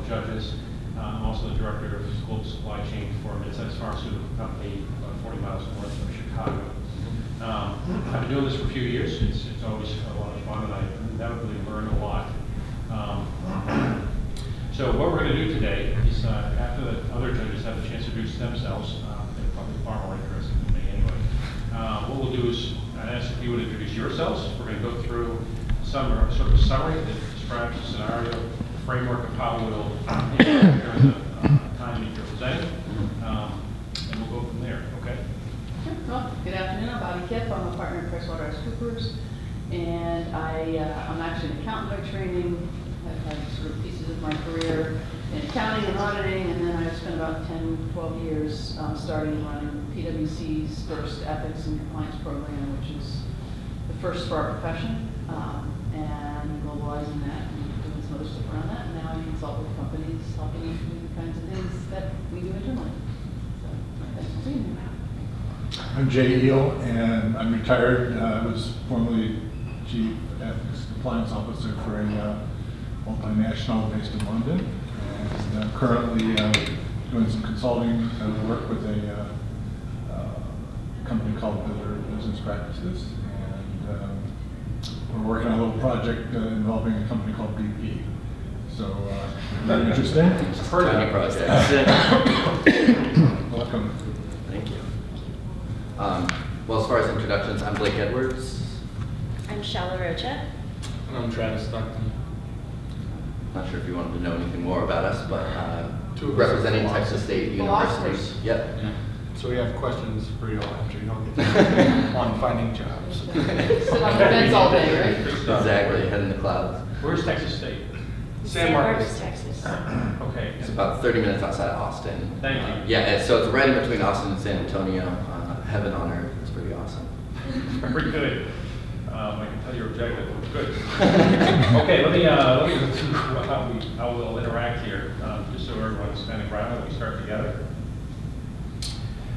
the judges. I'm also the director of global supply chain for a mid-sized pharmaceutical company about 40 miles north of Chicago. I've been doing this for a few years. It's always a lot of fun, and I inevitably learn a lot. So what we're going to do today is, after the other judges have a chance to introduce themselves, they're probably far more interested than me anyway. What we'll do is, I'd ask if you would introduce yourselves. We're going to go through some sort of a summary that describes the scenario, the framework of how we'll during the time that you're presenting, and we'll go from there. Okay? Sure. Well, good afternoon. I'm Bobby Kipp. I'm a partner at PricewaterhouseCoopers, and I'm actually an accountant by training. I've had sort of pieces of my career in accounting and auditing, and then I've spent about 10, 12 years starting running PwC's first ethics and compliance program, which is the first for our profession, and globalizing that and doing some other stuff around that. And now I consult with companies helping them do the kinds of things that we do internally. So thanks for being here. I'm Jay Eel, and I'm retired. I was formerly Chief Ethics Compliance Officer for a multinational based in London, and I'm currently doing some consulting work with a company called Better Business Practices, and we're working on a little project involving a company called BP. So very interesting. It's a tiny project. Welcome. Thank you. Well, as far as introductions, I'm Blake Edwards. I'm Shala Rocha. And I'm Travis Stockton. Not sure if you wanted to know anything more about us, but Two of us representing are Texas State philosophers. University. Yep. Yeah. So we have questions for you all after you don't get on finding jobs. Sit on the fence all day, right? Exactly, head in the clouds. Where's Texas State? San Marcos. Texas. Okay. It's about 30 minutes outside of Austin. Thank you. Yeah, so it's right in between Austin and San Antonio. Heaven on earth. It's pretty awesome. Very good. I can tell your objective was good. Okay, let me go through how we'll interact here, just so everyone's kind of grounded when we start together.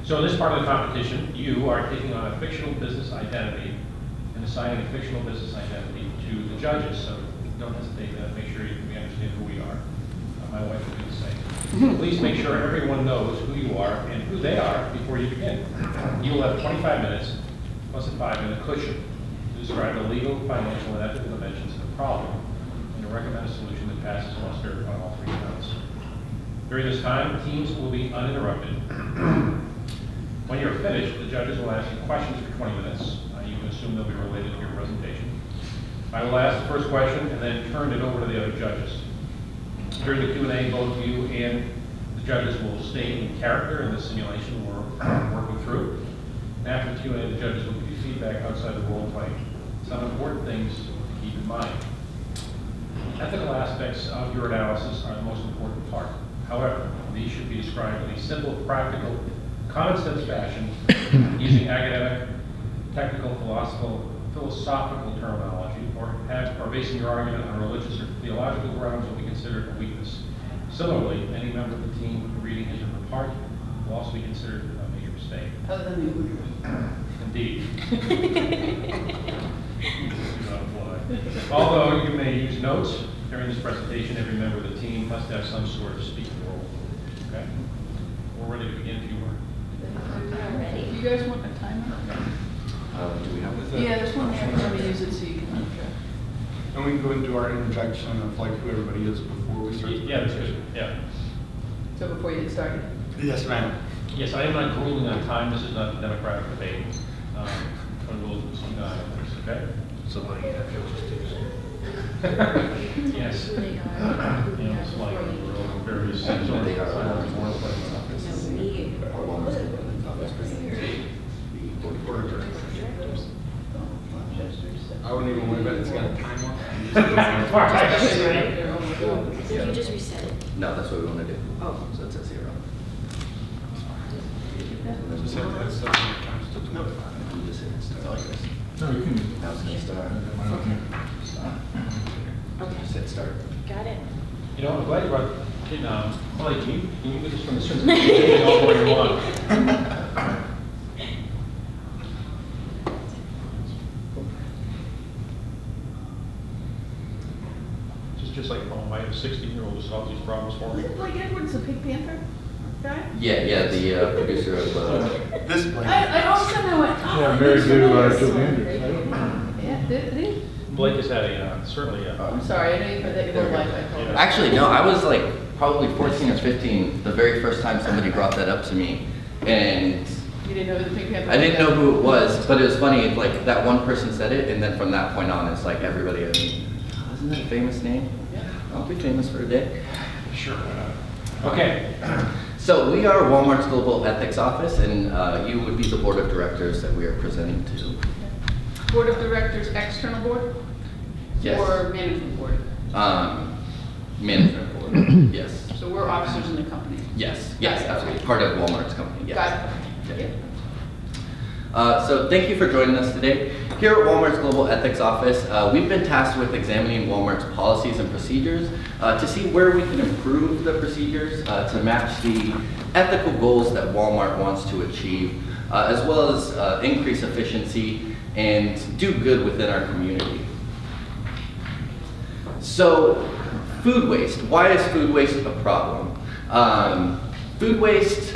So in this part of the competition, you are taking on a fictional business identity and assigning a fictional business identity to the judges. So don't hesitate to make sure we understand who we are. My wife will do the same. Please make sure everyone knows who you are and who they are before you begin. You will have 25 minutes plus a 5-minute cushion to describe the legal, financial, and ethical dimensions of the problem and to recommend a solution that passes muster on all 3 counts. During this time, teams will be uninterrupted. When you're finished, the judges will ask you questions for 20 minutes. You can assume they'll be related to your presentation. I will ask the first question and then turn it over to the other judges. During the Q&A, both you and the judges will stay in character in the simulation we're working through. And after the Q&A, the judges will give you feedback outside the role play. Some important things to keep in mind. Ethical aspects of your analysis are the most important part. However, these should be described in a simple, practical, common sense fashion using academic, technical, philosophical terminology, or basing your argument on religious or theological grounds will be considered a weakness. Similarly, any member of the team reading his or her part will also be considered a major mistake. Other than the Uyghurs. Indeed. Although you may use notes during this presentation, every member of the team must have some sort of speaking role. Okay? We're ready to begin if you are. Ready. Do you guys want a timer? Do we have Yeah, there's one there. Let me use it so you can check. And we can go into our interjection of like who everybody is before we start. Yeah, that's good. Yeah. So before you get started. Yes, ma'am. Yes, I am not ruling on time. This is not a democratic debate. But we'll see this, okay? So like Yes. Who they are. Who You we know, are it's like before you- we're very sensitive. They are No, we- I wouldn't even worry about it. It's got a time on it. Did you just reset it? No, that's what we want to do. Oh. So it says 0. Just have that stuff when it comes to 25. You just hit start. No, you can. Now it's gonna start. Okay. Just hit start. Got it. You know, I'm glad you brought, Molly, can you get this from the students? All where you want. Just like my wife 16-year-old who solves these problems for me? Isn't Blake Edwards the Pink Panther guy? Yeah, the producer of, This Blake. I all of a sudden I went, oh. Yeah, he's married to familiar. Julie Andrews. I don't know. Yeah, did he? Blake has had certainly I'm sorry, I know you put that your whole life, I told you. actually, no, I was like probably 14 or 15 the very first time somebody brought that up to me. And You didn't know who the Pink Panther was? I didn't know who it was, but it was funny, like that one person said it, and then from that point on, it's like everybody, I mean, isn't that a famous name? Yeah. I'll be famous for a day. Sure, why not? Okay. So we are Walmart's Global Ethics Office, and you would be the board of directors that we are presenting to. Board of Directors, external board? Yes. Or management board? Management board, yes. So we're officers in the company? Yes, yes, absolutely, part of Walmart's company, yes. Got it. Yeah. Yeah. So thank you for joining us today. Here at Walmart's Global Ethics Office, we've been tasked with examining Walmart's policies and procedures to see where we can improve the procedures to match the ethical goals that Walmart wants to achieve, as well as increase efficiency and do good within our community. So, food waste. Why is food waste a problem? Food waste,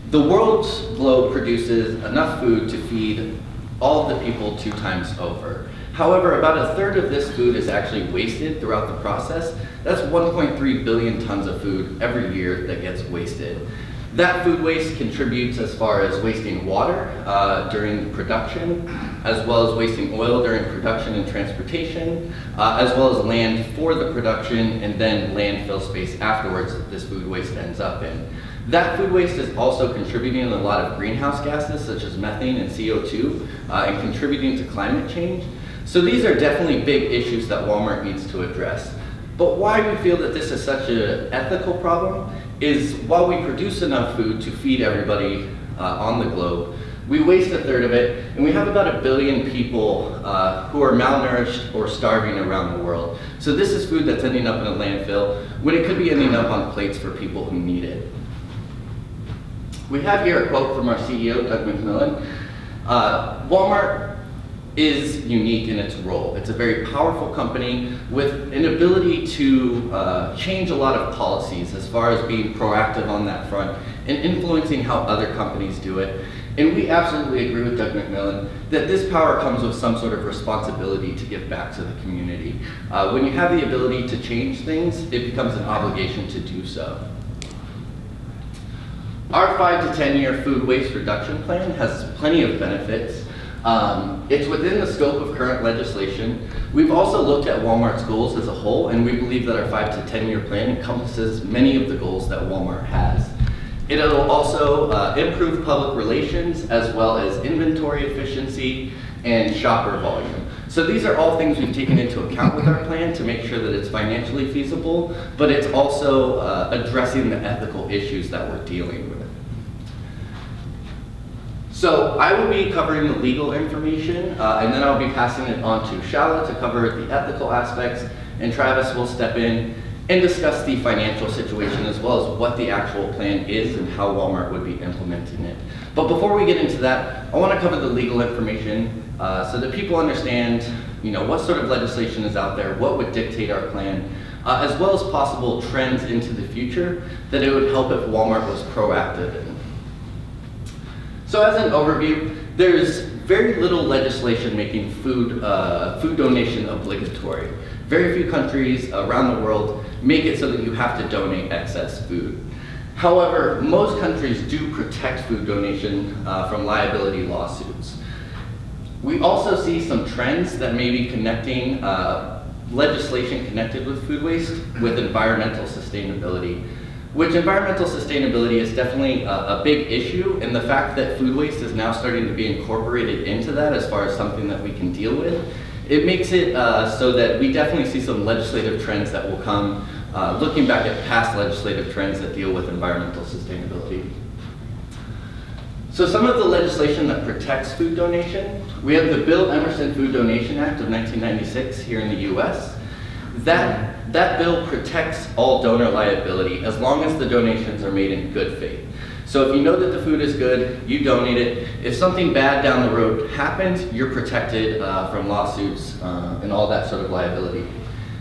the world's globe produces enough food to feed all of the people 2 times over. However, about a third of this food is actually wasted throughout the process. That's 1.3 billion tons of food every year that gets wasted. That food waste contributes as far as wasting water during production, as well as wasting oil during production and transportation, as well as land for the production and then landfill space afterwards that this food waste ends up in. That food waste is also contributing to a lot of greenhouse gases such as methane and CO2 and contributing to climate change. So these are definitely big issues that Walmart needs to address. But why we feel that this is such an ethical problem is while we produce enough food to feed everybody on the globe, we waste a third of it, and we have about 1 billion people who are malnourished or starving around the world. So this is food that's ending up in a landfill when it could be ending up on plates for people who need it. We have here a quote from our CEO, Doug McMillon. Walmart is unique in its role. It's a very powerful company with an ability to change a lot of policies as far as being proactive on that front and influencing how other companies do it. And we absolutely agree with Doug McMillon that this power comes with some sort of responsibility to give back to the community. When you have the ability to change things, it becomes an obligation to do so. Our 5 to 10 year food waste reduction plan has plenty of benefits. It's within the scope of current legislation. We've also looked at Walmart's goals as a whole, and we believe that our 5 to 10 year plan encompasses many of the goals that Walmart has. It'll also improve public relations as well as inventory efficiency and shopper volume. So these are all things we've taken into account with our plan to make sure that it's financially feasible, but it's also addressing the ethical issues that we're dealing with. So I will be covering the legal information, and then I'll be passing it on to Shala to cover the ethical aspects, and Travis will step in and discuss the financial situation as well as what the actual plan is and how Walmart would be implementing it. But before we get into that, I want to cover the legal information so that people understand, what sort of legislation is out there, what would dictate our plan, as well as possible trends into the future that it would help if Walmart was proactive in. So as an overview, there's very little legislation making food donation obligatory. Very few countries around the world make it so that you have to donate excess food. However, most countries do protect food donation from liability lawsuits. We also see some trends that may be connecting legislation connected with food waste with environmental sustainability, which environmental sustainability is definitely a big issue, and the fact that food waste is now starting to be incorporated into that as far as something that we can deal with, it makes it so that we definitely see some legislative trends that will come looking back at past legislative trends that deal with environmental sustainability. So some of the legislation that protects food donation, we have the Bill Emerson Food Donation Act of 1996 here in the US. That bill protects all donor liability as long as the donations are made in good faith. So if you know that the food is good, you donate it. If something bad down the road happens, you're protected from lawsuits and all that sort of liability.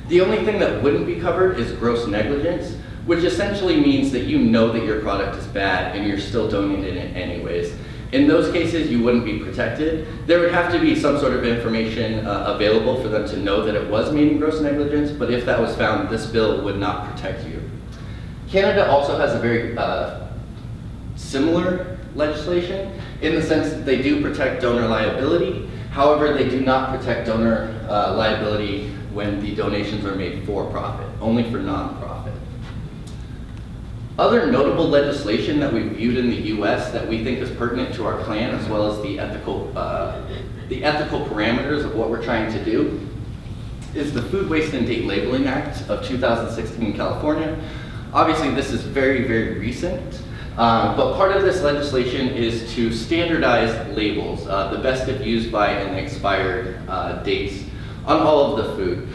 The only thing that wouldn't be covered is gross negligence, which essentially means that you know that your product is bad and you're still donating it anyways. In those cases, you wouldn't be protected. There would have to be some sort of information available for them to know that it was made in gross negligence, but if that was found, this bill would not protect you. Canada also has a very similar legislation in the sense that they do protect donor liability. However, they do not protect donor liability when the donations are made for profit, only for nonprofit. Other notable legislation that we've viewed in the US that we think is pertinent to our plan, as well as the ethical parameters of what we're trying to do, is the Food Waste and Date Labeling Act of 2016 in California. Obviously, this is very, very recent, but part of this legislation is to standardize labels, the best if used by and expired dates on all of the food.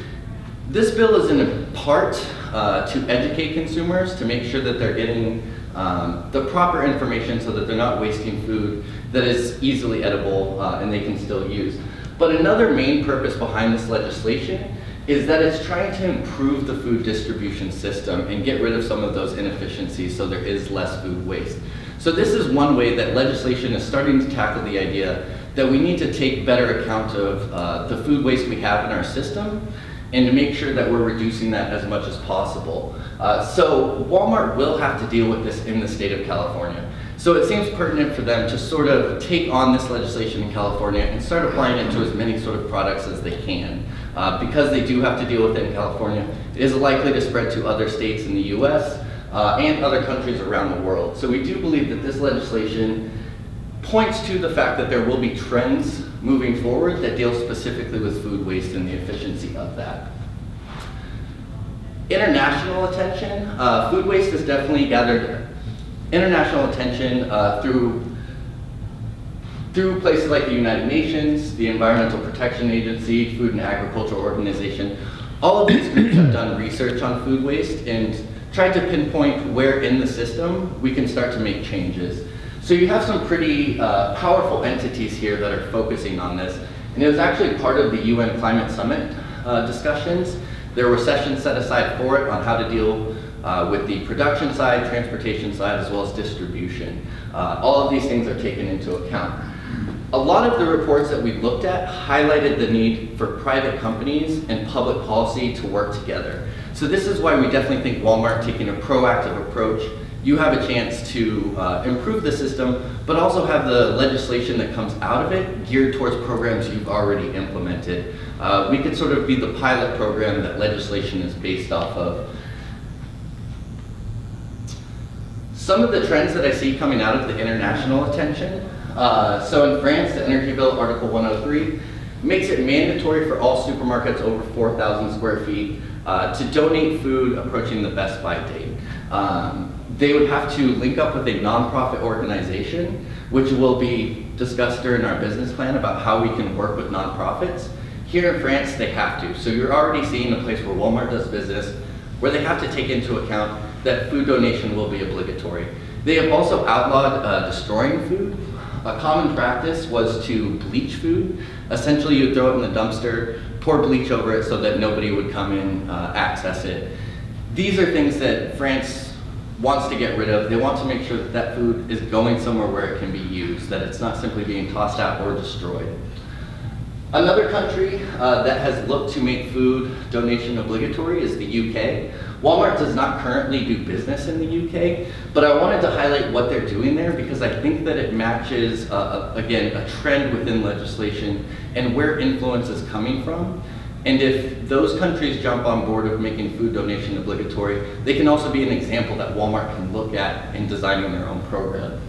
This bill is in part to educate consumers, to make sure that they're getting the proper information so that they're not wasting food that is easily edible and they can still use. But another main purpose behind this legislation is that it's trying to improve the food distribution system and get rid of some of those inefficiencies so there is less food waste. So this is one way that legislation is starting to tackle the idea that we need to take better account of the food waste we have in our system and to make sure that we're reducing that as much as possible. So Walmart will have to deal with this in the state of California. So it seems pertinent for them to sort of take on this legislation in California and start applying it to as many sort of products as they can. Because they do have to deal with it in California, it is likely to spread to other states in the US and other countries around the world. So we do believe that this legislation points to the fact that there will be trends moving forward that deal specifically with food waste and the efficiency of that. International attention. Food waste has definitely gathered international attention through places like the United Nations, the Environmental Protection Agency, Food and Agriculture Organization. All of these groups have done research on food waste and tried to pinpoint where in the system we can start to make changes. So you have some pretty powerful entities here that are focusing on this. And it was actually part of the UN Climate Summit discussions. There were sessions set aside for it on how to deal with the production side, transportation side, as well as distribution. All of these things are taken into account. A lot of the reports that we looked at highlighted the need for private companies and public policy to work together. So this is why we definitely think Walmart taking a proactive approach. You have a chance to improve the system, but also have the legislation that comes out of it geared towards programs you've already implemented. We could sort of be the pilot program that legislation is based off of. Some of the trends that I see coming out of the international attention. So in France, the Energy Bill, Article 103, makes it mandatory for all supermarkets over 4,000 square feet to donate food approaching the best by date. They would have to link up with a nonprofit organization, which will be discussed during our business plan about how we can work with nonprofits. Here in France, they have to. So you're already seeing a place where Walmart does business, where they have to take into account that food donation will be obligatory. They have also outlawed destroying food. A common practice was to bleach food. Essentially, you throw it in the dumpster, pour bleach over it so that nobody would come in, access it. These are things that France wants to get rid of. They want to make sure that that food is going somewhere where it can be used, that it's not simply being tossed out or destroyed. Another country that has looked to make food donation obligatory is the UK. Walmart does not currently do business in the UK, but I wanted to highlight what they're doing there because I think that it matches, again, a trend within legislation and where influence is coming from. And if those countries jump on board of making food donation obligatory, they can also be an example that Walmart can look at in designing their own program.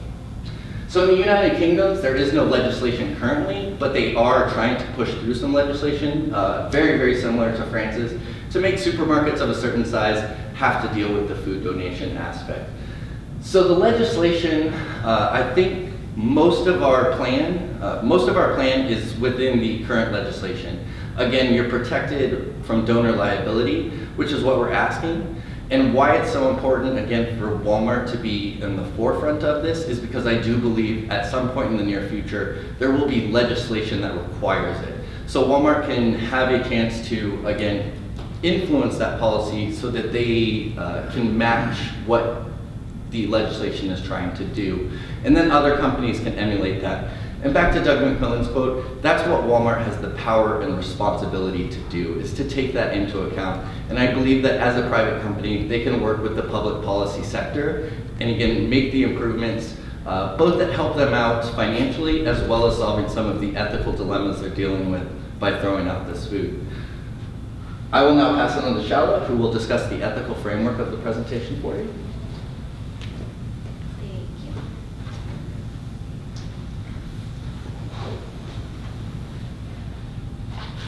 So in the United Kingdom, there is no legislation currently, but they are trying to push through some legislation, very, very similar to France's, to make supermarkets of a certain size have to deal with the food donation aspect. So the legislation, I think most of our plan is within the current legislation. Again, you're protected from donor liability, which is what we're asking. And why it's so important, again, for Walmart to be in the forefront of this is because I do believe at some point in the near future, there will be legislation that requires it. So Walmart can have a chance to, again, influence that policy so that they can match what the legislation is trying to do. And then other companies can emulate that. And back to Doug McMillan's quote, that's what Walmart has the power and responsibility to do, is to take that into account. And I believe that as a private company, they can work with the public policy sector and again, make the improvements, both that help them out financially, as well as solving some of the ethical dilemmas they're dealing with by throwing out this food. I will now pass it on to Shala, who will discuss the ethical framework of the presentation for you. Thank you.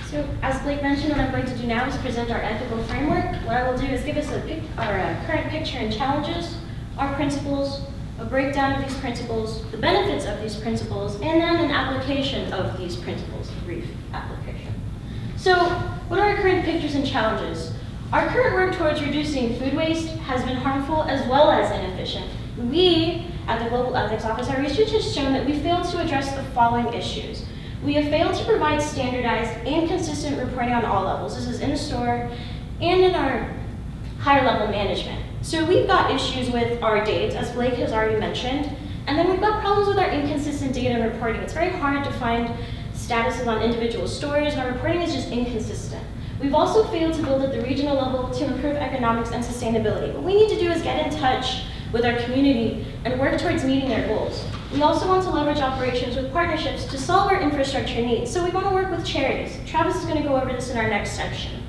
So, as Blake mentioned, what I'm going to do now is present our ethical framework. What I will do is give us our current picture and challenges, our principles, a breakdown of these principles, the benefits of these principles, and then an application of these principles, a brief application. So, what are our current pictures and challenges? Our current work towards reducing food waste has been harmful as well as inefficient. We, at the Global Ethics Office, our research has shown that we failed to address the following issues. We have failed to provide standardized and consistent reporting on all levels. This is in the store and in our higher level management. So we've got issues with our dates, as Blake has already mentioned, and then we've got problems with our inconsistent data and reporting. It's very hard to find statuses on individual stores, and our reporting is just inconsistent. We've also failed to build at the regional level to improve economics and sustainability. What we need to do is get in touch with our community and work towards meeting their goals. We also want to leverage operations with partnerships to solve our infrastructure needs. So we want to work with charities. Travis is going to go over this in our next section.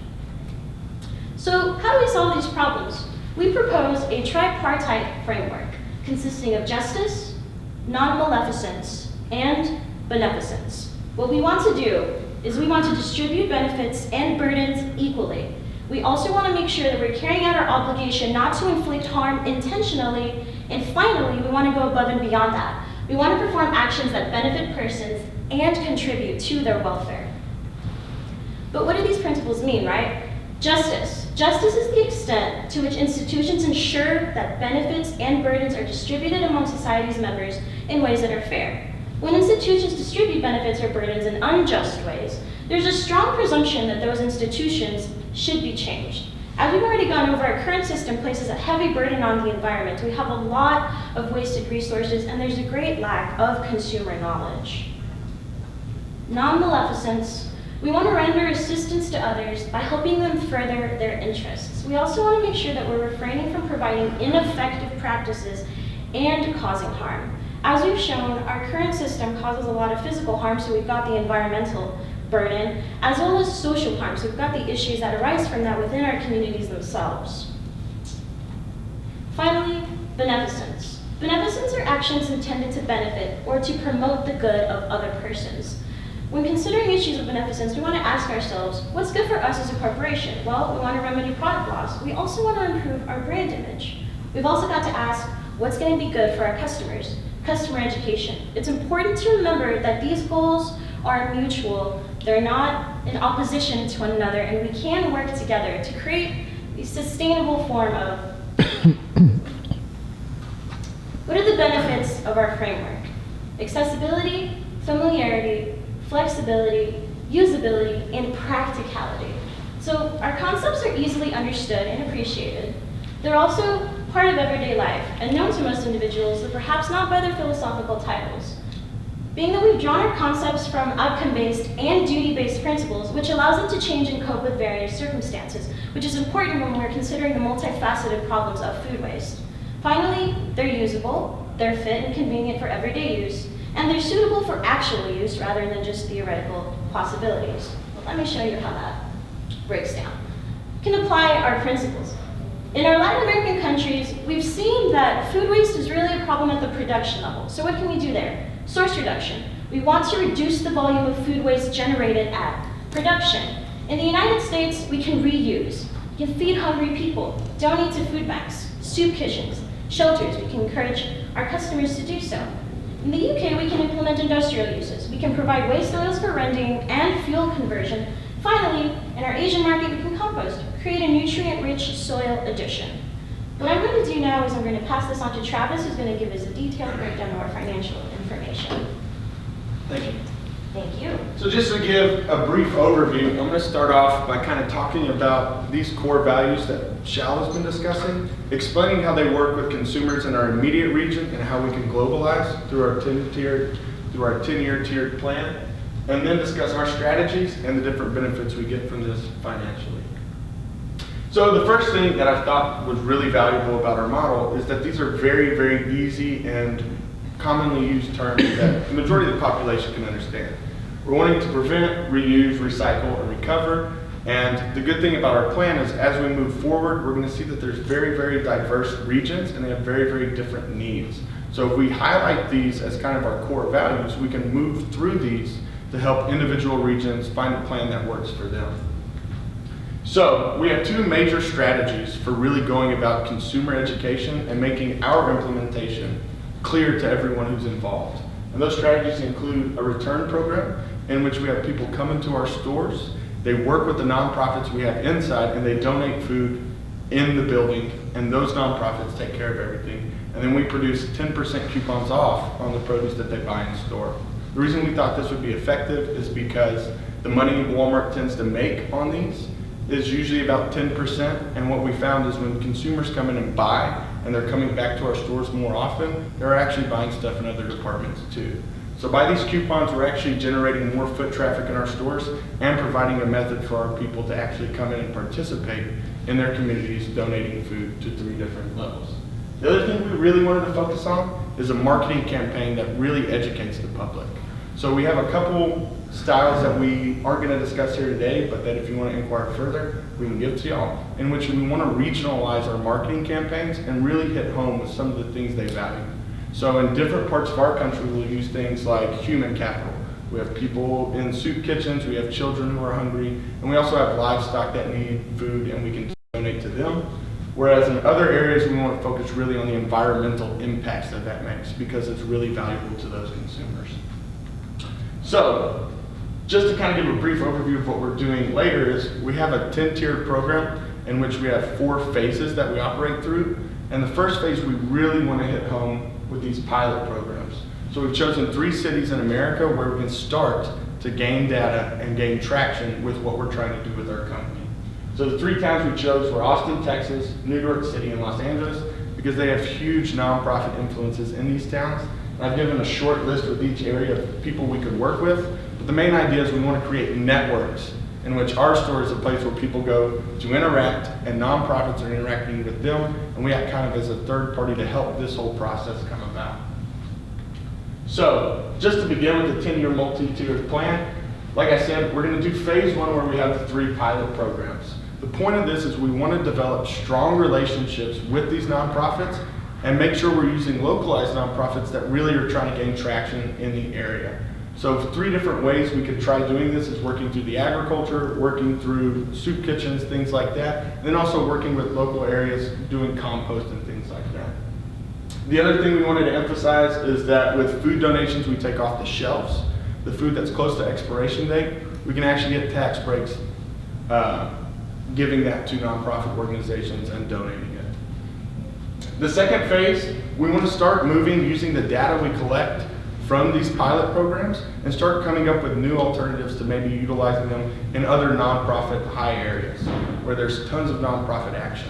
So how do we solve these problems? We propose a tripartite framework consisting of justice, non-maleficence, and beneficence. What we want to do is we want to distribute benefits and burdens equally. We also want to make sure that we're carrying out our obligation not to inflict harm intentionally, and finally, we want to go above and beyond that. We want to perform actions that benefit persons and contribute to their welfare. But what do these principles mean, right? Justice. Justice is the extent to which institutions ensure that benefits and burdens are distributed among society's members in ways that are fair. When institutions distribute benefits or burdens in unjust ways, there's a strong presumption that those institutions should be changed. As we've already gone over, our current system places a heavy burden on the environment. We have a lot of wasted resources, and there's a great lack of consumer knowledge. Non-maleficence. We want to render assistance to others by helping them further their interests. We also want to make sure that we're refraining from providing ineffective practices and causing harm. As we've shown, our current system causes a lot of physical harm, so we've got the environmental burden, as well as social harm. So we've got the issues that arise from that within our communities themselves. Finally, beneficence. Beneficence are actions intended to benefit or to promote the good of other persons. When considering issues of beneficence, we want to ask ourselves, what's good for us as a corporation? Well, we want to remedy product loss. We also want to improve our brand image. We've also got to ask, what's going to be good for our customers? Customer education. It's important to remember that these goals are mutual. They're not in opposition to one another, and we can work together to create a sustainable form of... What are the benefits of our framework? Accessibility, familiarity, flexibility, usability, and practicality. So our concepts are easily understood and appreciated. They're also part of everyday life and known to most individuals, but perhaps not by their philosophical titles. Being that we've drawn our concepts from outcome-based and duty-based principles, which allows them to change and cope with various circumstances, which is important when we're considering the multifaceted problems of food waste. Finally, they're usable, they're fit and convenient for everyday use, and they're suitable for actual use rather than just theoretical possibilities. Well, let me show you how that breaks down. We can apply our principles. In our Latin American countries, we've seen that food waste is really a problem at the production level. So what can we do there? Source reduction. We want to reduce the volume of food waste generated at production. In the United States, we can reuse. We can feed hungry people, donate to food banks, soup kitchens, shelters. We can encourage our customers to do so. In the UK, we can implement industrial uses. We can provide waste oils for rendering and fuel conversion. Finally, in our Asian market, we can compost, create a nutrient-rich soil addition. What I'm going to do now is I'm going to pass this on to Travis, who's going to give us a detailed breakdown of our financial information. Thank you. Thank you. So just to give a brief overview, I'm going to start off by kind of talking about these core values that Shal has been discussing, explaining how they work with consumers in our immediate region and how we can globalize through our 10-year tiered plan, and then discuss our strategies and the different benefits we get from this financially. So the first thing that I thought was really valuable about our model is that these are very, very easy and commonly used terms that the majority of the population can understand. We're wanting to prevent, reuse, recycle, and recover. And the good thing about our plan is as we move forward, we're going to see that there's very, very diverse regions and they have very, very different needs. So if we highlight these as kind of our core values, we can move through these to help individual regions find a plan that works for them. So we have two major strategies for really going about consumer education and making our implementation clear to everyone who's involved. And those strategies include a return program in which we have people come into our stores, they work with the nonprofits we have inside, and they donate food in the building, and those nonprofits take care of everything. And then we produce 10% coupons off on the produce that they buy in store. The reason we thought this would be effective is because the money Walmart tends to make on these is usually about 10%, and what we found is when consumers come in and buy, and they're coming back to our stores more often, they're actually buying stuff in other departments too. So by these coupons, we're actually generating more foot traffic in our stores and providing a method for our people to actually come in and participate in their communities, donating food to 3 different levels. The other thing we really wanted to focus on is a marketing campaign that really educates the public. So we have a couple styles that we aren't going to discuss here today, but that if you want to inquire further, we can give to y'all, in which we want to regionalize our marketing campaigns and really hit home with some of the things they value. So in different parts of our country, we'll use things like human capital. We have people in soup kitchens, we have children who are hungry, and we also have livestock that need food and we can donate to them. Whereas in other areas, we want to focus really on the environmental impacts that makes because it's really valuable to those consumers. So, just to kind of give a brief overview of what we're doing later is we have a 10-tiered program in which we have 4 phases that we operate through. And the first phase, we really want to hit home with these pilot programs. So we've chosen 3 cities in America where we can start to gain data and gain traction with what we're trying to do with our company. So the 3 towns we chose were Austin, Texas, New York City, and Los Angeles because they have huge nonprofit influences in these towns. And I've given a short list with each area of people we could work with. But the main idea is we want to create networks in which our store is a place where people go to interact and nonprofits are interacting with them, and we act kind of as a third party to help this whole process come about. So just to begin with the 10-year multi-tiered plan, like I said, we're going to do phase 1 where we have the 3 pilot programs. The point of this is we want to develop strong relationships with these nonprofits and make sure we're using localized nonprofits that really are trying to gain traction in the area. So 3 different ways we could try doing this is working through the agriculture, working through soup kitchens, things like that, and then also working with local areas doing compost and things like that. The other thing we wanted to emphasize is that with food donations we take off the shelves, the food that's close to expiration date, we can actually get tax breaks giving that to nonprofit organizations and donating it. The second phase, we want to start moving using the data we collect from these pilot programs and start coming up with new alternatives to maybe utilizing them in other nonprofit high areas where there's tons of nonprofit action.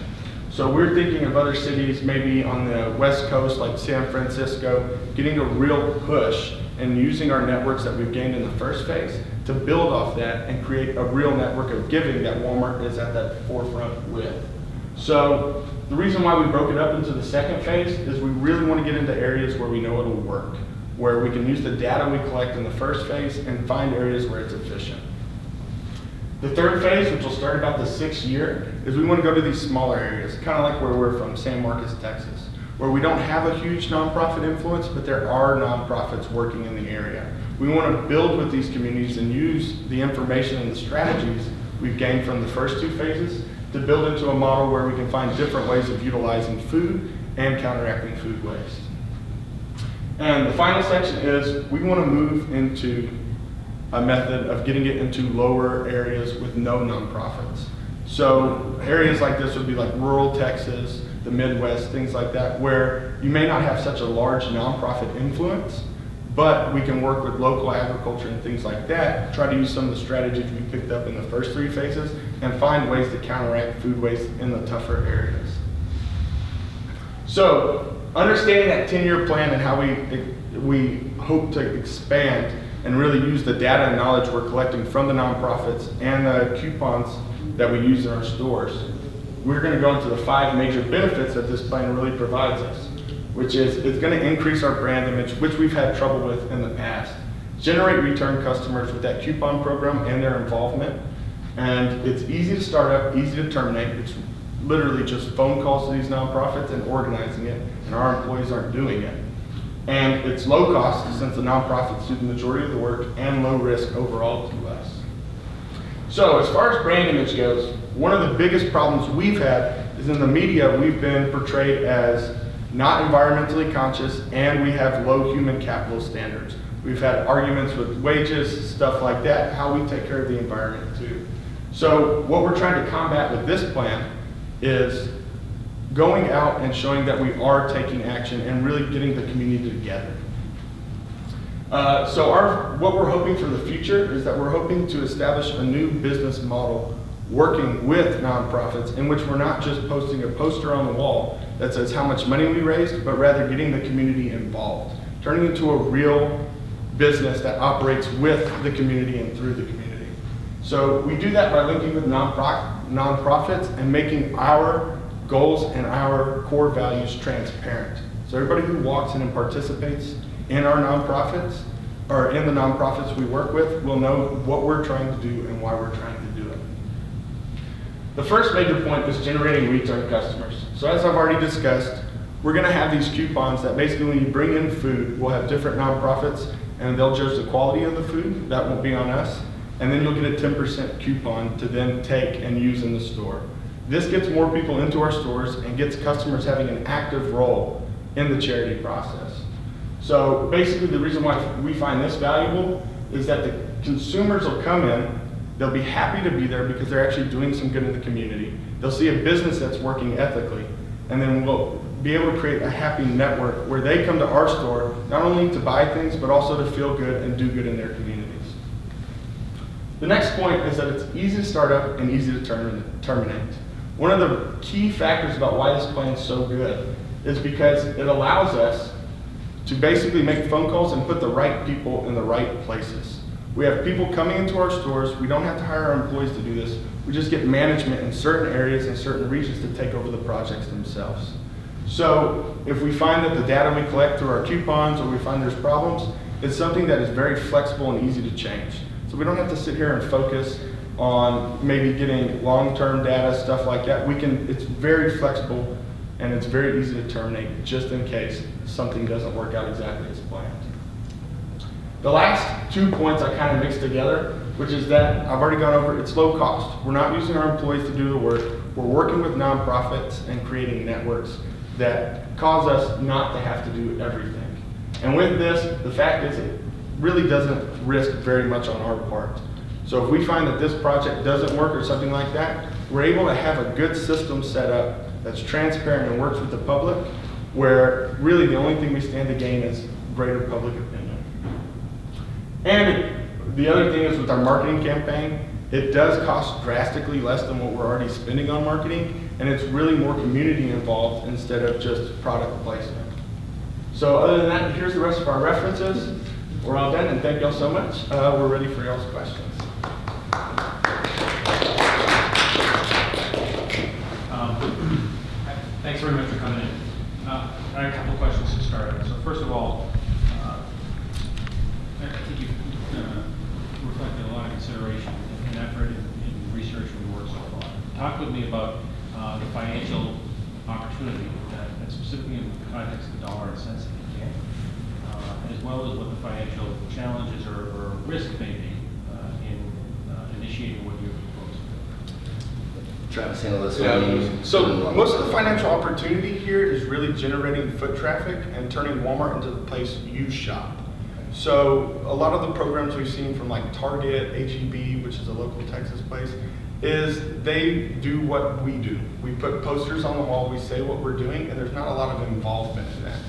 So we're thinking of other cities maybe on the West Coast like San Francisco, getting a real push and using our networks that we've gained in the first phase to build off that and create a real network of giving that Walmart is at that forefront with. So the reason why we broke it up into the second phase is we really want to get into areas where we know it'll work, where we can use the data we collect in the first phase and find areas where it's efficient. The third phase, which will start about the 6th year, is we want to go to these smaller areas, kind of like where we're from, San Marcos, Texas, where we don't have a huge nonprofit influence, but there are nonprofits working in the area. We want to build with these communities and use the information and the strategies we've gained from the first 2 phases to build into a model where we can find different ways of utilizing food and counteracting food waste. And the final section is we want to move into a method of getting it into lower areas with no nonprofits. So areas like this would be like rural Texas, the Midwest, things like that, where you may not have such a large nonprofit influence, but we can work with local agriculture and things like that, try to use some of the strategies we picked up in the first 3 phases, and find ways to counteract food waste in the tougher areas. So, understanding that 10-year plan and how we hope to expand and really use the data and knowledge we're collecting from the nonprofits and the coupons that we use in our stores, we're going to go into the 5 major benefits that this plan really provides us, which is it's going to increase our brand image, which we've had trouble with in the past, generate return customers with that coupon program and their involvement, and it's easy to start up, easy to terminate. It's literally just phone calls to these nonprofits and organizing it, and our employees aren't doing it. And it's low cost since the nonprofits do the majority of the work, and low risk overall to us. So as far as brand image goes, one of the biggest problems we've had is in the media we've been portrayed as not environmentally conscious, and we have low human capital standards. We've had arguments with wages, stuff like that, how we take care of the environment too. So what we're trying to combat with this plan is going out and showing that we are taking action and really getting the community together. What we're hoping for the future is that we're hoping to establish a new business model working with nonprofits in which we're not just posting a poster on the wall that says how much money we raised, but rather getting the community involved, turning into a real business that operates with the community and through the community. So we do that by linking with nonprofits and making our goals and our core values transparent. So everybody who walks in and participates in our nonprofits, or in the nonprofits we work with, will know what we're trying to do and why we're trying to do it. The first major point is generating return customers. So as I've already discussed, we're gonna have these coupons that basically when you bring in food, we'll have different nonprofits and they'll judge the quality of the food. That won't be on us. And then you'll get a 10% coupon to then take and use in the store. This gets more people into our stores and gets customers having an active role in the charity process. So basically the reason why we find this valuable is that the consumers will come in, they'll be happy to be there because they're actually doing some good in the community. They'll see a business that's working ethically, and then we'll be able to create a happy network where they come to our store, not only to buy things, but also to feel good and do good in their communities. The next point is that it's easy to start up and easy to terminate. One of the key factors about why this plan is so good is because it allows us to basically make phone calls and put the right people in the right places. We have people coming into our stores. We don't have to hire our employees to do this. We just get management in certain areas and certain regions to take over the projects themselves. So if we find that the data we collect through our coupons or we find there's problems, it's something that is very flexible and easy to change. So we don't have to sit here and focus on maybe getting long-term data, stuff like that. It's very flexible and it's very easy to terminate just in case something doesn't work out exactly as planned. The last 2 points I kind of mixed together, which is that I've already gone over, it's low cost. We're not using our employees to do the work. We're working with nonprofits and creating networks that cause us not to have to do everything. And with this, the fact is it really doesn't risk very much on our part. So if we find that this project doesn't work or something like that, we're able to have a good system set up that's transparent and works with the public, where really the only thing we stand to gain is greater public opinion. And the other thing is with our marketing campaign, it does cost drastically less than what we're already spending on marketing, and it's really more community involved instead of just product placement. So other than that, here's the rest of our references. We're all done, and thank y'all so much. We're ready for y'all's questions. Thanks very much for coming in. I have a couple of questions to start. So first of all, I think you've reflected a lot of consideration and effort in researching the work so far. Talk with me about the financial opportunity, and specifically in the context of the dollar and cents, as well as what the financial challenges or risk may be in initiating what you're proposing. Travis, handle this one. So most of the financial opportunity here is really generating foot traffic and turning Walmart into the place you shop. So a lot of the programs we've seen from like Target, H-E-B, which is a local Texas place, is they do what we do. We put posters on the wall, we say what we're doing, and there's not a lot of involvement in that.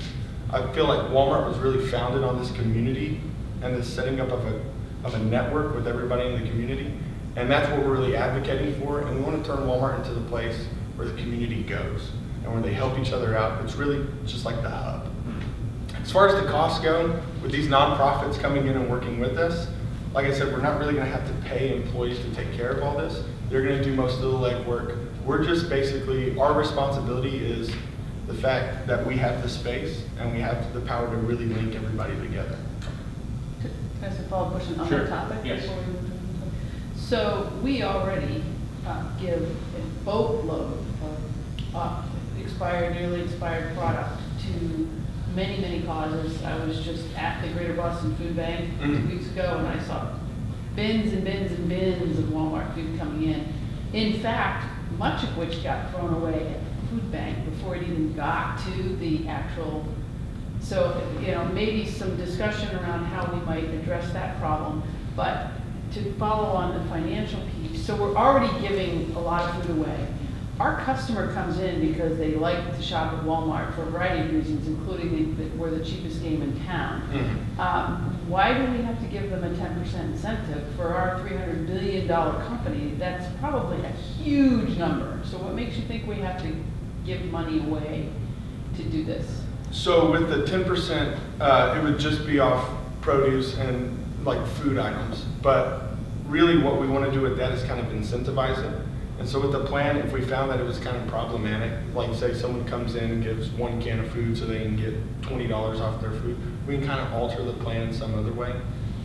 I feel like Walmart was really founded on this community and this setting up of a network with everybody in the community. And that's what we're really advocating for. And we want to turn Walmart into the place where the community goes and where they help each other out. It's really just like the hub. As far as the costs go, with these nonprofits coming in and working with us, like I said, we're not really going to have to pay employees to take care of all this. They're going to do most of the legwork. We're just basically, our responsibility is the fact that we have the space and we have the power to really link everybody together. Can I ask a follow-up question on Sure. that topic? Yes. before we move on? So we already give a boatload of expired, nearly expired product to many, many causes. I was just at the Greater Boston Food Bank 2 weeks ago, and I saw bins and bins and bins of Walmart food coming in. In fact, much of which got thrown away at the food bank before it even got to the actual. So, maybe some discussion around how we might address that problem. But to follow on the financial piece, so we're already giving a lot of food away. Our customer comes in because they like to shop at Walmart for a variety of reasons, including we're the cheapest game in town. Why do we have to give them a 10% incentive for our $300 billion company? That's probably a huge number. So what makes you think we have to give money away to do this? So with the 10%, it would just be off produce and like food items. But really what we want to do with that is kind of incentivize it. And so with the plan, if we found that it was kind of problematic, like say someone comes in and gives 1 can of food so they can get $20 off their food, we can kind of alter the plan in some other way.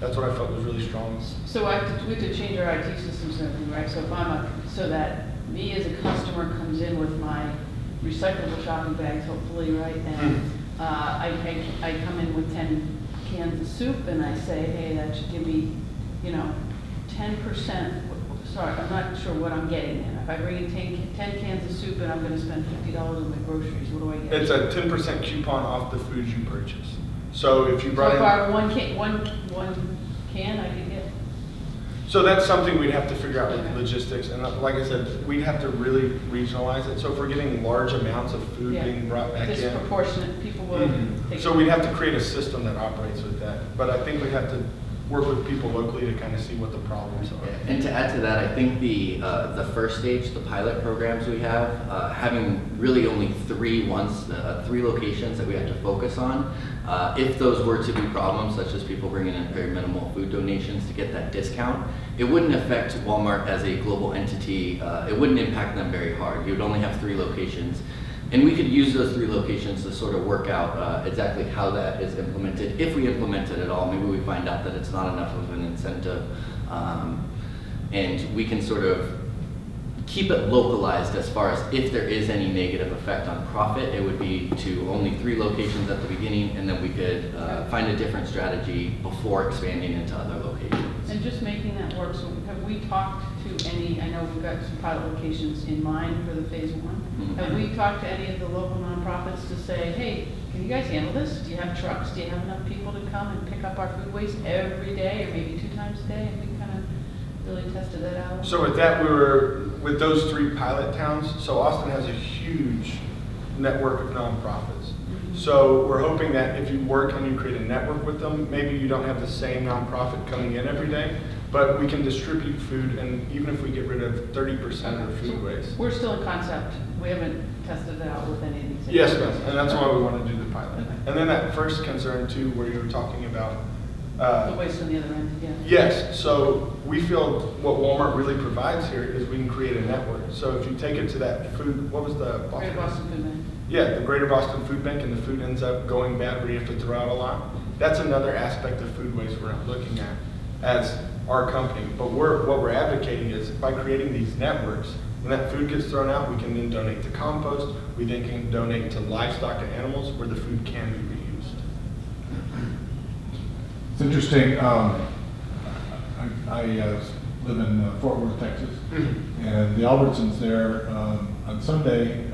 That's what I felt was really strong. So we have to change our IT systems and everything, right? So if so that me as a customer comes in with my recyclable shopping bags, hopefully, right? And I come in with 10 cans of soup and I say, hey, that should give me, 10%. Sorry, I'm not sure what I'm getting in. If I bring in 10 cans of soup and I'm going to spend $50 on my groceries, what do I get? It's a 10% coupon off the foods you purchase. So if you brought So in... if I have one can, I could get. So that's something we'd have to figure out with logistics. And like I said, we'd have to really regionalize it. So if we're getting large amounts of food being brought back in... Disproportionate, people will take So we'd have to create a system that operates with that. But I think we'd have to work with people locally to kind of see what the problems are. And to add to that, I think the first stage, the pilot programs we have, having really only 3 locations that we have to focus on, if those were to be problems, such as people bringing in very minimal food donations to get that discount, it wouldn't affect Walmart as a global entity. It wouldn't impact them very hard. You would only have 3 locations. And we could use those 3 locations to sort of work out exactly how that is implemented. If we implement it at all, maybe we find out that it's not enough of an incentive. And we can sort of keep it localized as far as if there is any negative effect on profit, it would be to only 3 locations at the beginning, and then we could find a different strategy before expanding into other locations. And just making that work, so have we talked to any, I know we've got some pilot locations in mind for the phase 1. Have we talked to any of the local nonprofits to say, hey, can you guys handle this? Do you have trucks? Do you have enough people to come and pick up our food waste every day or maybe 2 times a day? And we kind of really tested that out. So with that, we were, with those 3 pilot towns, so Austin has a huge network of nonprofits. So we're hoping that if you work and you create a network with them, maybe you don't have the same nonprofit coming in every day, but we can distribute food, and even if we get rid of 30% of food waste. We're still in concept. We haven't tested it out with any of these. Yes, ma'am, and that's why we want to do the pilot. Okay. And then that first concern too, where you were talking about The waste on the other end, yeah. yes, so we feel what Walmart really provides here is we can create a network. So if you take it to that food, what was the Greater Boston Food Bank. Yeah, the Greater Boston Food Bank, and the food ends up going bad where you have to throw out a lot. That's another aspect of food waste we're not looking at as our company. But what we're advocating is by creating these networks, when that food gets thrown out, we can then donate to compost. We then can donate to livestock, to animals, where the food can be reused. It's interesting. I live in Fort Worth, Texas, and the Albertsons there on Sunday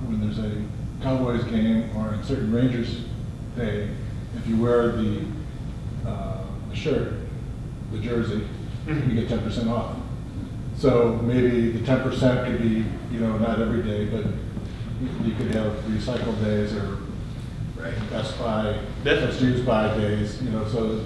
when there's a Cowboys game or on certain Rangers day, if you wear the shirt, the jersey, you get 10% off. So maybe the 10% could be, not every day, but you could have recycle days or Right. Best Buy, Definitely. Just Use Buy days, you know, so,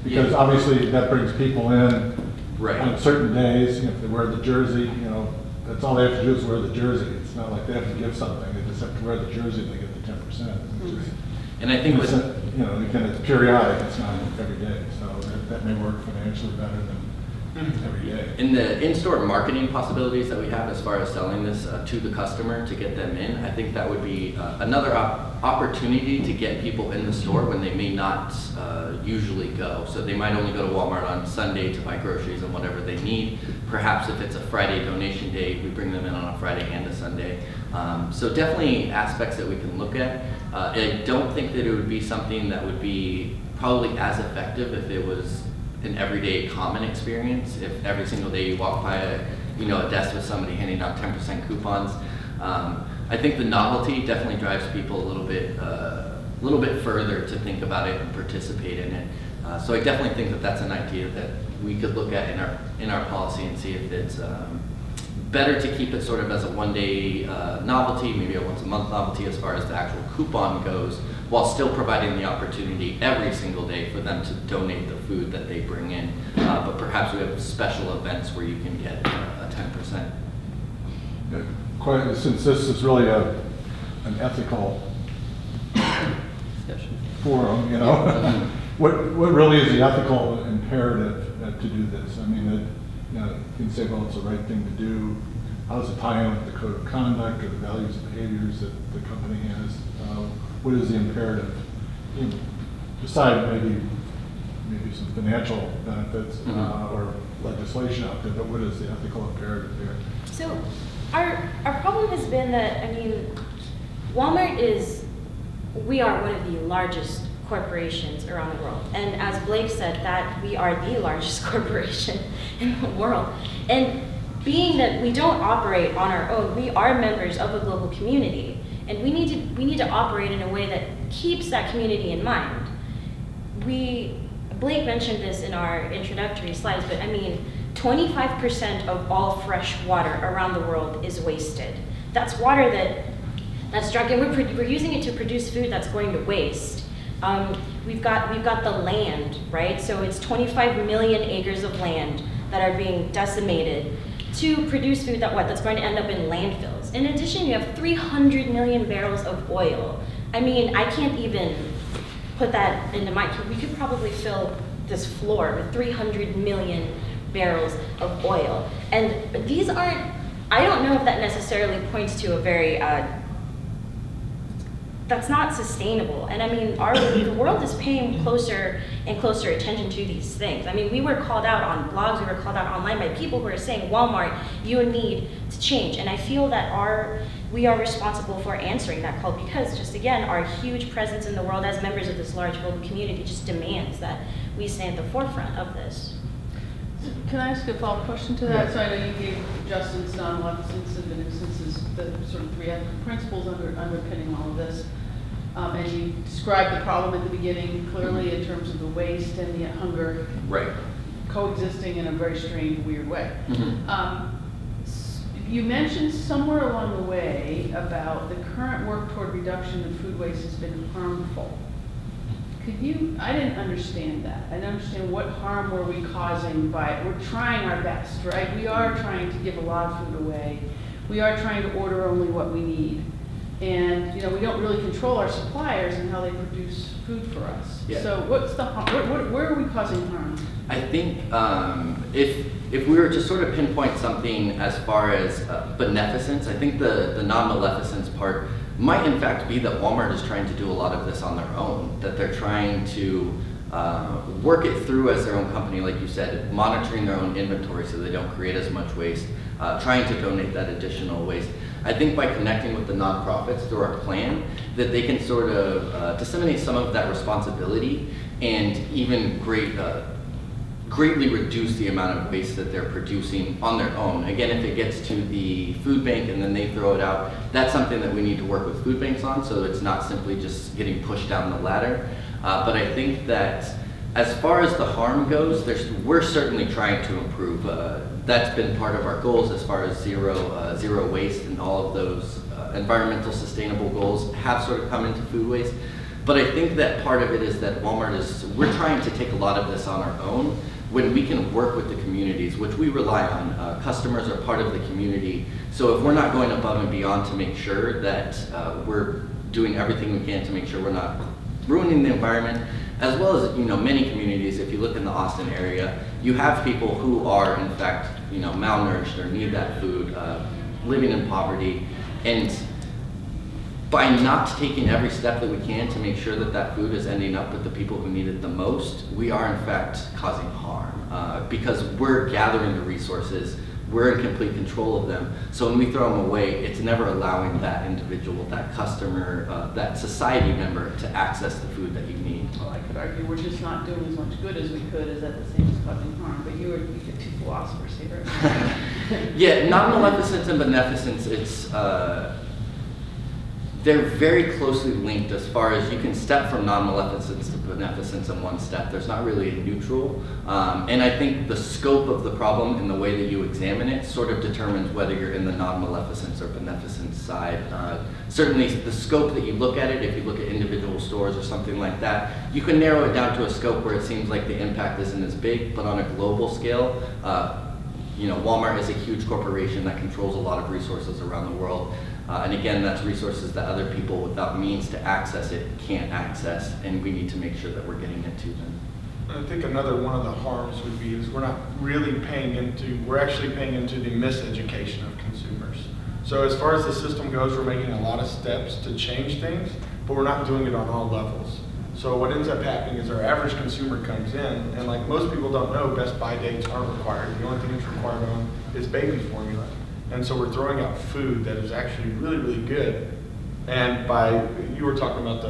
because Yeah. obviously that brings people in Right. on certain days, if they wear the jersey, you know, that's all they have to do is wear the jersey. It's not like they have to give something, they just have to wear the jersey and they get the 10%. Which is, And I think with, you know, again, it's periodic, it's not every day, so that may work financially better than every day. in the in-store marketing possibilities that we have as far as selling this to the customer to get them in, I think that would be another opportunity to get people in the store when they may not usually go. So they might only go to Walmart on Sunday to buy groceries and whatever they need. Perhaps if it's a Friday donation day, we bring them in on a Friday and a Sunday. So definitely aspects that we can look at. I don't think that it would be something that would be probably as effective if it was an everyday common experience. If every single day you walk by a desk with somebody handing out 10% coupons, I think the novelty definitely drives people a little bit further to think about it and participate in it. So I definitely think that that's an idea that we could look at in our policy and see if it's better to keep it sort of as a one-day novelty, maybe a once-a-month novelty as far as the actual coupon goes, while still providing the opportunity every single day for them to donate the food that they bring in. But perhaps we have special events where you can get a 10%. Since this is really an ethical forum, you know, what really is the ethical imperative to do this? I mean, you can say, well, it's the right thing to do. How does it tie in with the code of conduct or the values and behaviors that the company has? What is the imperative? Beside maybe some financial benefits or legislation out there, but what is the ethical imperative here? So our problem has been that, I mean, Walmart we are one of the largest corporations around the world. And as Blake said, that we are the largest corporation in the world. And being that we don't operate on our own, we are members of a global community. And we need to operate in a way that keeps that community in mind. Blake mentioned this in our introductory slides, but I mean, 25% of all fresh water around the world is wasted. That's water that's drunk, and we're using it to produce food that's going to waste. We've got the land, right? So it's 25 million acres of land that are being decimated to produce food that's going to end up in landfills. In addition, you have 300 million barrels of oil. I mean, I can't even put that into we could probably fill this floor with 300 million barrels of oil. And these aren't, I don't know if that necessarily points to a very, that's not sustainable. And I mean, the world is paying closer and closer attention to these things. I mean, we were called out on blogs, we were called out online by people who are saying, Walmart, you need to change. And I feel that we are responsible for answering that call because just again, our huge presence in the world as members of this large global community just demands that we stay at the forefront of this. Can I ask a follow-up question to that? Yeah. So I know you gave Justin's non-left instances, the sort of three ethical principles underpinning all of this. And you described the problem at the beginning clearly in terms of the waste and the hunger Right. coexisting in a very strange, weird way. Mm-hmm. You mentioned somewhere along the way about the current work toward reduction of food waste has been harmful. I didn't understand that. I didn't understand what harm were we causing we're trying our best, right? We are trying to give a lot of food away. We are trying to order only what we need. And, we don't really control our suppliers and how they produce food for us. Yeah. So what's the harm? Where are we causing harm? I think if we were to sort of pinpoint something as far as beneficence, I think the non-maleficence part might in fact be that Walmart is trying to do a lot of this on their own, that they're trying to work it through as their own company, like you said, monitoring their own inventory so they don't create as much waste, trying to donate that additional waste. I think by connecting with the nonprofits through our plan, that they can sort of disseminate some of that responsibility and even greatly reduce the amount of waste that they're producing on their own. Again, if it gets to the food bank and then they throw it out, that's something that we need to work with food banks on, so it's not simply just getting pushed down the ladder. But I think that As far as the harm goes, we're certainly trying to improve. That's been part of our goals as far as zero waste, and all of those environmental sustainable goals have sort of come into food waste. But I think that part of it is that we're trying to take a lot of this on our own when we can work with the communities, which we rely on. Customers are part of the community. So if we're not going above and beyond to make sure that we're doing everything we can to make sure we're not ruining the environment, as well as, many communities, if you look in the Austin area, you have people who are in fact, malnourished or need that food, living in poverty. And by not taking every step that we can to make sure that that food is ending up with the people who need it the most, we are in fact causing harm, because we're gathering the resources, we're in complete control of them. So when we throw them away, it's never allowing that individual, that customer, that society member to access the food that you need. Well, I could argue we're just not doing as much good as we could as at the same as causing harm, but you get two philosophers here. Yeah, non-maleficence and beneficence, they're very closely linked as far as you can step from non-maleficence to beneficence in one step. There's not really a neutral. And I think the scope of the problem and the way that you examine it sort of determines whether you're in the non-maleficence or beneficence side. Certainly the scope that you look at it, if you look at individual stores or something like that, you can narrow it down to a scope where it seems like the impact isn't as big, but on a global scale, Walmart is a huge corporation that controls a lot of resources around the world. And again, that's resources that other people without means to access it can't access, and we need to make sure that we're getting it to them. I think another one of the harms would be is we're actually paying into the miseducation of consumers. So as far as the system goes, we're making a lot of steps to change things, but we're not doing it on all levels. So what ends up happening is our average consumer comes in, and like most people don't know, best by dates aren't required. The only thing that's required on is baby formula. And so we're throwing out food that is actually really, really good. And you were talking about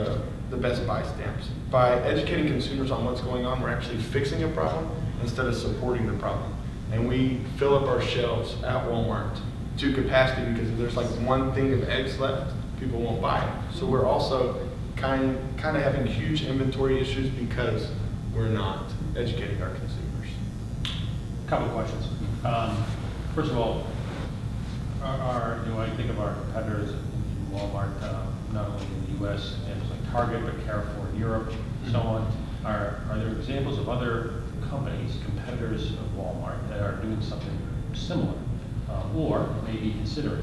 the Best Buy stamps. By educating consumers on what's going on, we're actually fixing a problem instead of supporting the problem. And we fill up our shelves at Walmart to capacity, because if there's like one thing of eggs left, people won't buy it. So we're also kind of having huge inventory issues because we're not educating our consumers. Couple of questions. First of all, I think of our competitors in Walmart, not only in the U.S., and like Target, but Carrefour in Europe, so on. Are there examples of other companies, competitors of Walmart, that are doing something similar, or maybe considering?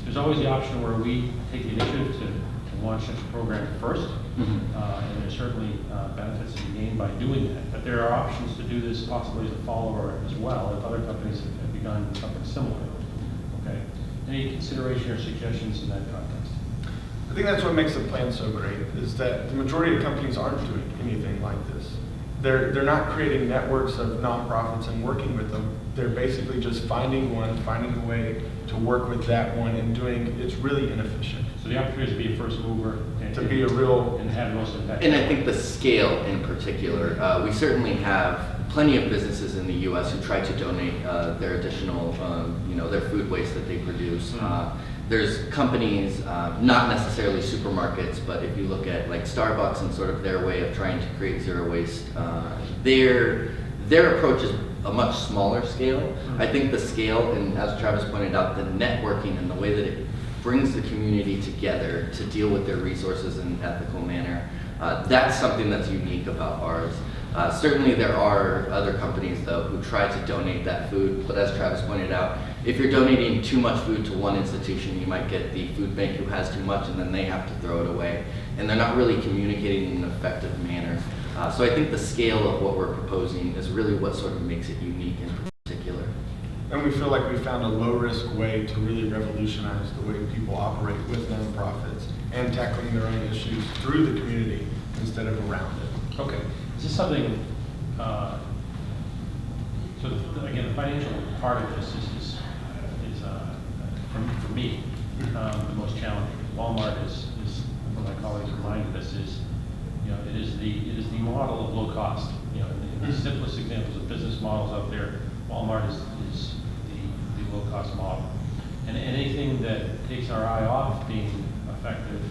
There's always the option where we take the initiative to launch such a program first, and there's certainly benefits to be gained by doing that. But there are options to do this possibly as a follower as well, if other companies have begun something similar. Okay. Any consideration or suggestions in that context? I think that's what makes the plan so great, is that the majority of companies aren't doing anything like this. They're not creating networks of nonprofits and working with them. They're basically just finding a way to work with that one and it's really inefficient. So the opportunity is to be a first mover and To be a real, and have the most impact. And I think the scale in particular, we certainly have plenty of businesses in the U.S. who try to donate their additional, their food waste that they produce. There's companies, not necessarily supermarkets, but if you look at like Starbucks and sort of their way of trying to create zero waste, their approach is a much smaller scale. I think the scale, and as Travis pointed out, the networking and the way that it brings the community together to deal with their resources in an ethical manner, that's something that's unique about ours. Certainly there are other companies though who try to donate that food, but as Travis pointed out, if you're donating too much food to one institution, you might get the food bank who has too much and then they have to throw it away, and they're not really communicating in an effective manner. So I think the scale of what we're proposing is really what sort of makes it unique in particular. and we feel like we found a low-risk way to really revolutionize the way people operate with nonprofits and tackling their own issues through the community instead of around it. Okay, is this something, again, the financial part of this is for me, the most challenging. Walmart is one of my colleagues reminded us it is the model of low cost. In the simplest examples of business models out there, Walmart is the low cost model. And anything that takes our eye off being effective,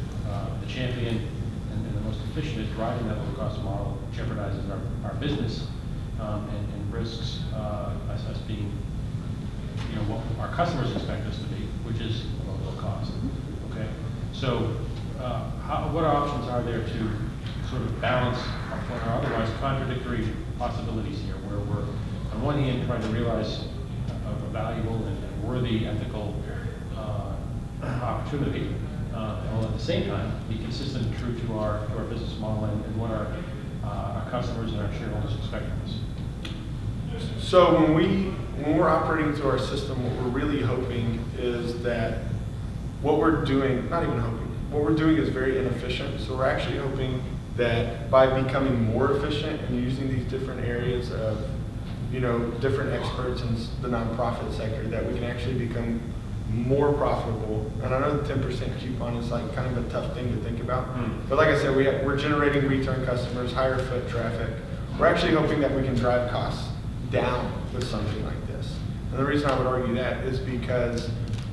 the champion and the most efficient at driving that low cost model jeopardizes our business and risks us being, what our customers expect us to be, which is low cost. Okay, so what options are there to sort of balance what are otherwise contradictory possibilities here, where we're on one hand trying to realize a valuable and worthy ethical opportunity, while at the same time be consistent and true to our business model and what our customers and our shareholders expect from us. So when we're operating through our system, what we're really hoping is that what we're doing, not even hoping, what we're doing is very inefficient. So we're actually hoping that by becoming more efficient and using these different areas of, different experts in the nonprofit sector, that we can actually become more profitable. And I know the 10% coupon is like kind of a tough thing to think about. But like I said, we're generating return customers, higher foot traffic. We're actually hoping that we can drive costs down with something like this. And the reason I would argue that is because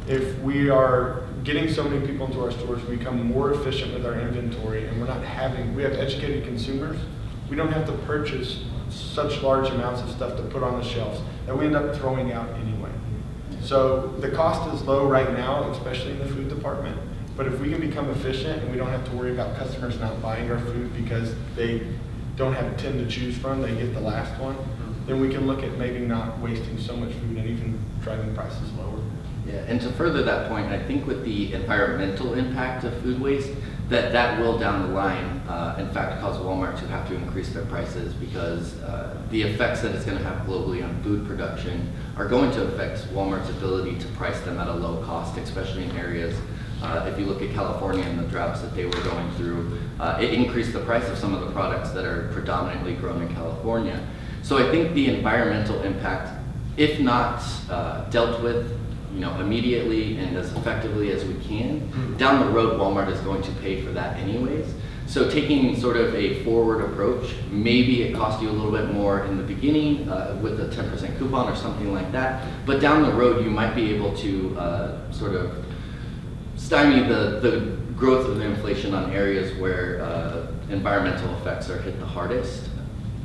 if we are getting so many people into our stores, we become more efficient with our inventory, and we have educated consumers. We don't have to purchase such large amounts of stuff to put on the shelves that we end up throwing out anyway. So the cost is low right now, especially in the food department. But if we can become efficient and we don't have to worry about customers not buying our food because they don't have 10 to choose from, they get the last one, then we can look at maybe not wasting so much food and even driving prices lower. Yeah, and to further that point, I think with the environmental impact of food waste, that will down the line, in fact, cause Walmart to have to increase their prices, because the effects that it's going to have globally on food production are going to affect Walmart's ability to price them at a low cost, especially in areas. If you look at California and the droughts that they were going through, it increased the price of some of the products that are predominantly grown in California. So I think the environmental impact, if not dealt with immediately and as effectively as we can, down the road Walmart is going to pay for that anyways. So taking sort of a forward approach, maybe it costs you a little bit more in the beginning with a 10% coupon or something like that, but down the road you might be able to sort of stymie the growth of the inflation on areas where environmental effects are hit the hardest.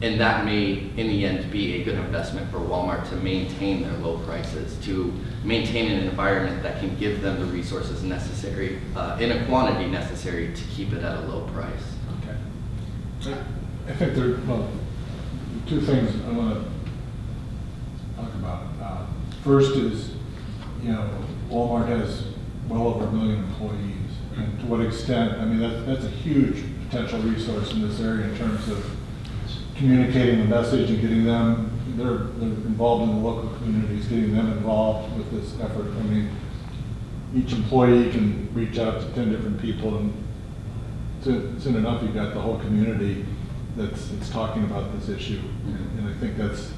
And that may, in the end, be a good investment for Walmart to maintain their low prices, to maintain an environment that can give them the resources necessary, in a quantity necessary to keep it at a low price. Okay. I think there are two things I want to talk about. First is, Walmart has well over 1 million employees, and to what extent, I mean, that's a huge potential resource in this area in terms of communicating the message and getting them, they're involved in the local communities, getting them involved with this effort. I mean, each employee can reach out to 10 different people, and soon enough you've got the whole community that's talking about this issue. And I think that's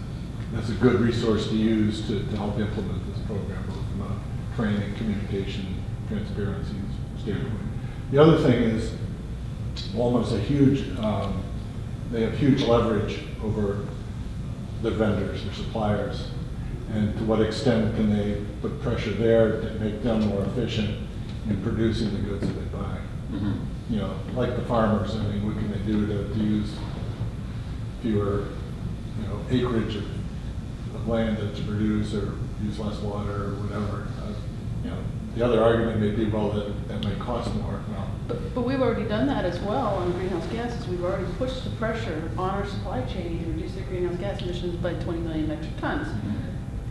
a good resource to use to help implement this program, both from a training, communication, transparency standpoint. The other thing is Walmart's a huge, they have huge leverage over the vendors, their suppliers, and to what extent can they put pressure there to make them more efficient in producing the goods that they buy? Like the farmers, I mean, what can they do to use fewer, acreage of land to produce, or use less water, or whatever? The other argument may be, well, that may cost more. Well, But we've already done that as well on greenhouse gases. We've already pushed the pressure on our supply chain to reduce their greenhouse gas emissions by 20 million metric tons.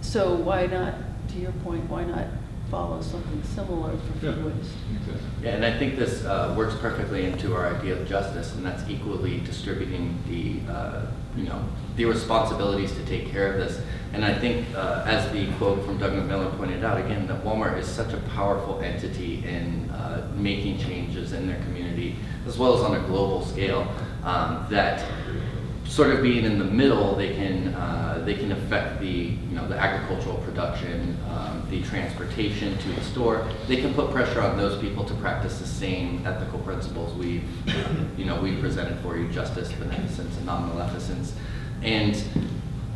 So why not, to your point, why not follow something similar for food waste? Exactly. Yeah, and I think this works perfectly into our idea of justice, and that's equally distributing the responsibilities to take care of this. And I think, as the quote from Doug McMillan pointed out, again, that Walmart is such a powerful entity in making changes in their community, as well as on a global scale, that sort of being in the middle, they can affect the agricultural production, the transportation to the store. They can put pressure on those people to practice the same ethical principles we've presented for you: justice, beneficence, and non-maleficence. And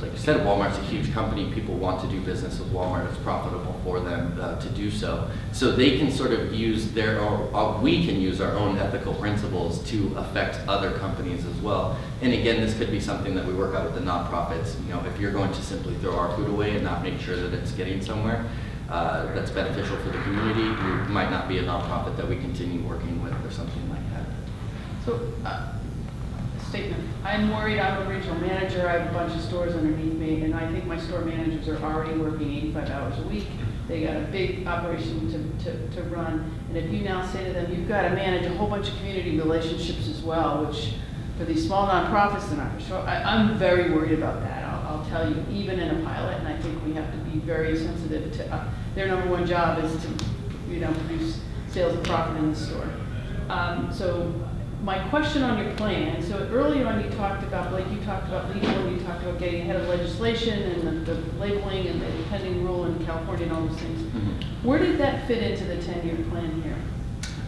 like you said, Walmart's a huge company. People want to do business with Walmart. It's profitable for them to do so. So they can sort of use we can use our own ethical principles to affect other companies as well. And again, this could be something that we work out with the nonprofits. You know, if you're going to simply throw our food away and not make sure that it's getting somewhere that's beneficial for the community, we might not be a nonprofit that we continue working with or something like that. So, statement. I'm worried. I'm a regional manager. I have a bunch of stores underneath me, and I think my store managers are already working 85 hours a week. They got a big operation to run. And if you now say to them, you've got to manage a whole bunch of community relationships as well, which for these small nonprofits, they're not for sure. I'm very worried about that. I'll tell you, even in a pilot, and I think we have to be very sensitive to their number one job is to, produce sales and profit in the store. So my question on your plan, so early on you talked about, Blake, you talked about legal, and you talked about getting ahead of legislation and the labeling and the pending rule in California and all those things. Mm-hmm. Where did that fit into the 10-year plan here?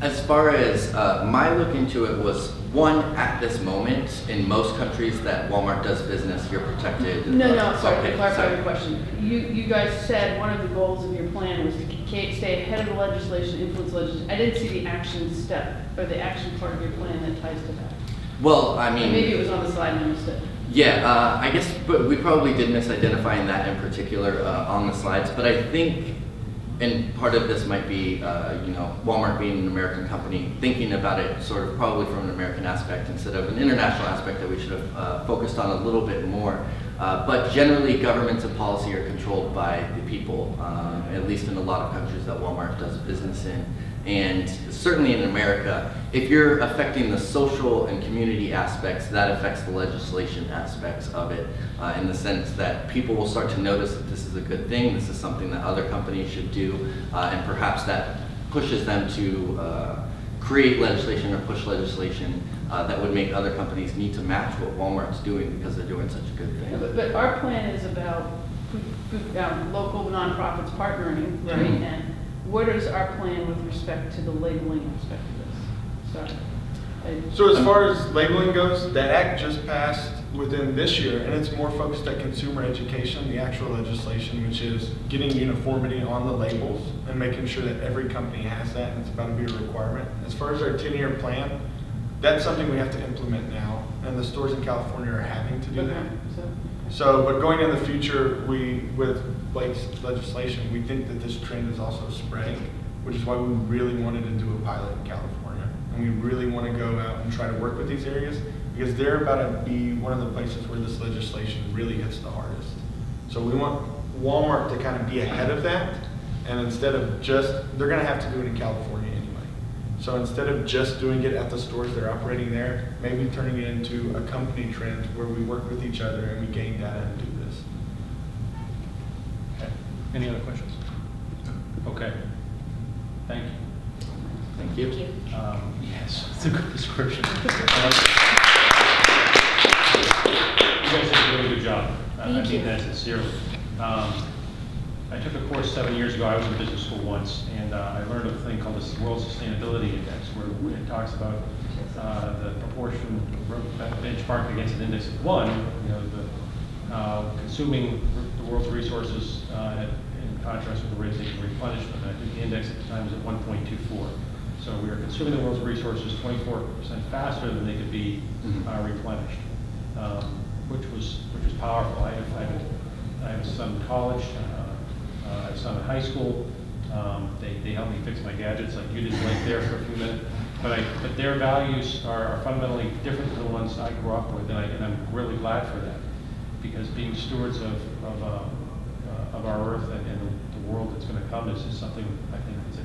As far as my look into it was, one, at this moment, in most countries that Walmart does business, you're protected. No, sorry, Okay, to clarify sorry. your question. You guys said one of the goals of your plan was to stay ahead of the legislation, influence legislation. I didn't see the action step or the action part of your plan that ties to that. Well, I mean, Maybe it was on the slide and I missed it. yeah, I guess, but we probably did misidentifying that in particular on the slides. But I think, and part of this might be, Walmart being an American company, thinking about it sort of probably from an American aspect instead of an international aspect that we should have focused on a little bit more. But generally, governments and policy are controlled by the people, at least in a lot of countries that Walmart does business in. And certainly in America, if you're affecting the social and community aspects, that affects the legislation aspects of it, in the sense that people will start to notice that this is a good thing, this is something that other companies should do, and perhaps that pushes them to create legislation or push legislation that would make other companies need to match what Walmart's doing because they're doing such a good thing. Yeah, but our plan is about local nonprofits partnering, right? Mhm. And what is our plan with respect to the labeling aspect of this? Sorry. So as far as labeling goes, that act just passed within this year, and it's more focused at consumer education, the actual legislation, which is getting uniformity on the labels and making sure that every company has that, and it's about to be a requirement. As far as our 10-year plan, that's something we have to implement now, and the stores in California are having to do that. So, but going in the future, with Blake's legislation, we think that this trend is also spreading, which is why we really wanted to do a pilot in California. And we really want to go out and try to work with these areas because they're about to be one of the places where this legislation really hits the hardest. So we want Walmart to kind of be ahead of that, and instead of they're going to have to do it in California anyway. So instead of just doing it at the stores that are operating there, maybe turning it into a company trend where we work with each other and we gain data and do this. Okay. Any other questions? Okay. Thank you. Thank you. Thank you. Yes, it's a good description. You guys did a really good job. I Thank you. mean that sincerely. I took a course 7 years ago. I was in business school once, and I learned a thing called the World Sustainability Index, where it talks about the proportion benchmarked against an index of 1. Consuming the world's resources in contrast with the rates they can replenish them. And I think the index at the time was at 1.24. So we are consuming the world's resources 24% faster than they could be replenished, which was powerful. I have a son in college. I have a son in high school. They helped me fix my gadgets like you did right there for a few minutes. But their values are fundamentally different than the ones I grew up with, and I'm really glad for that, because being stewards of our earth and the world that's going to come is something I think is a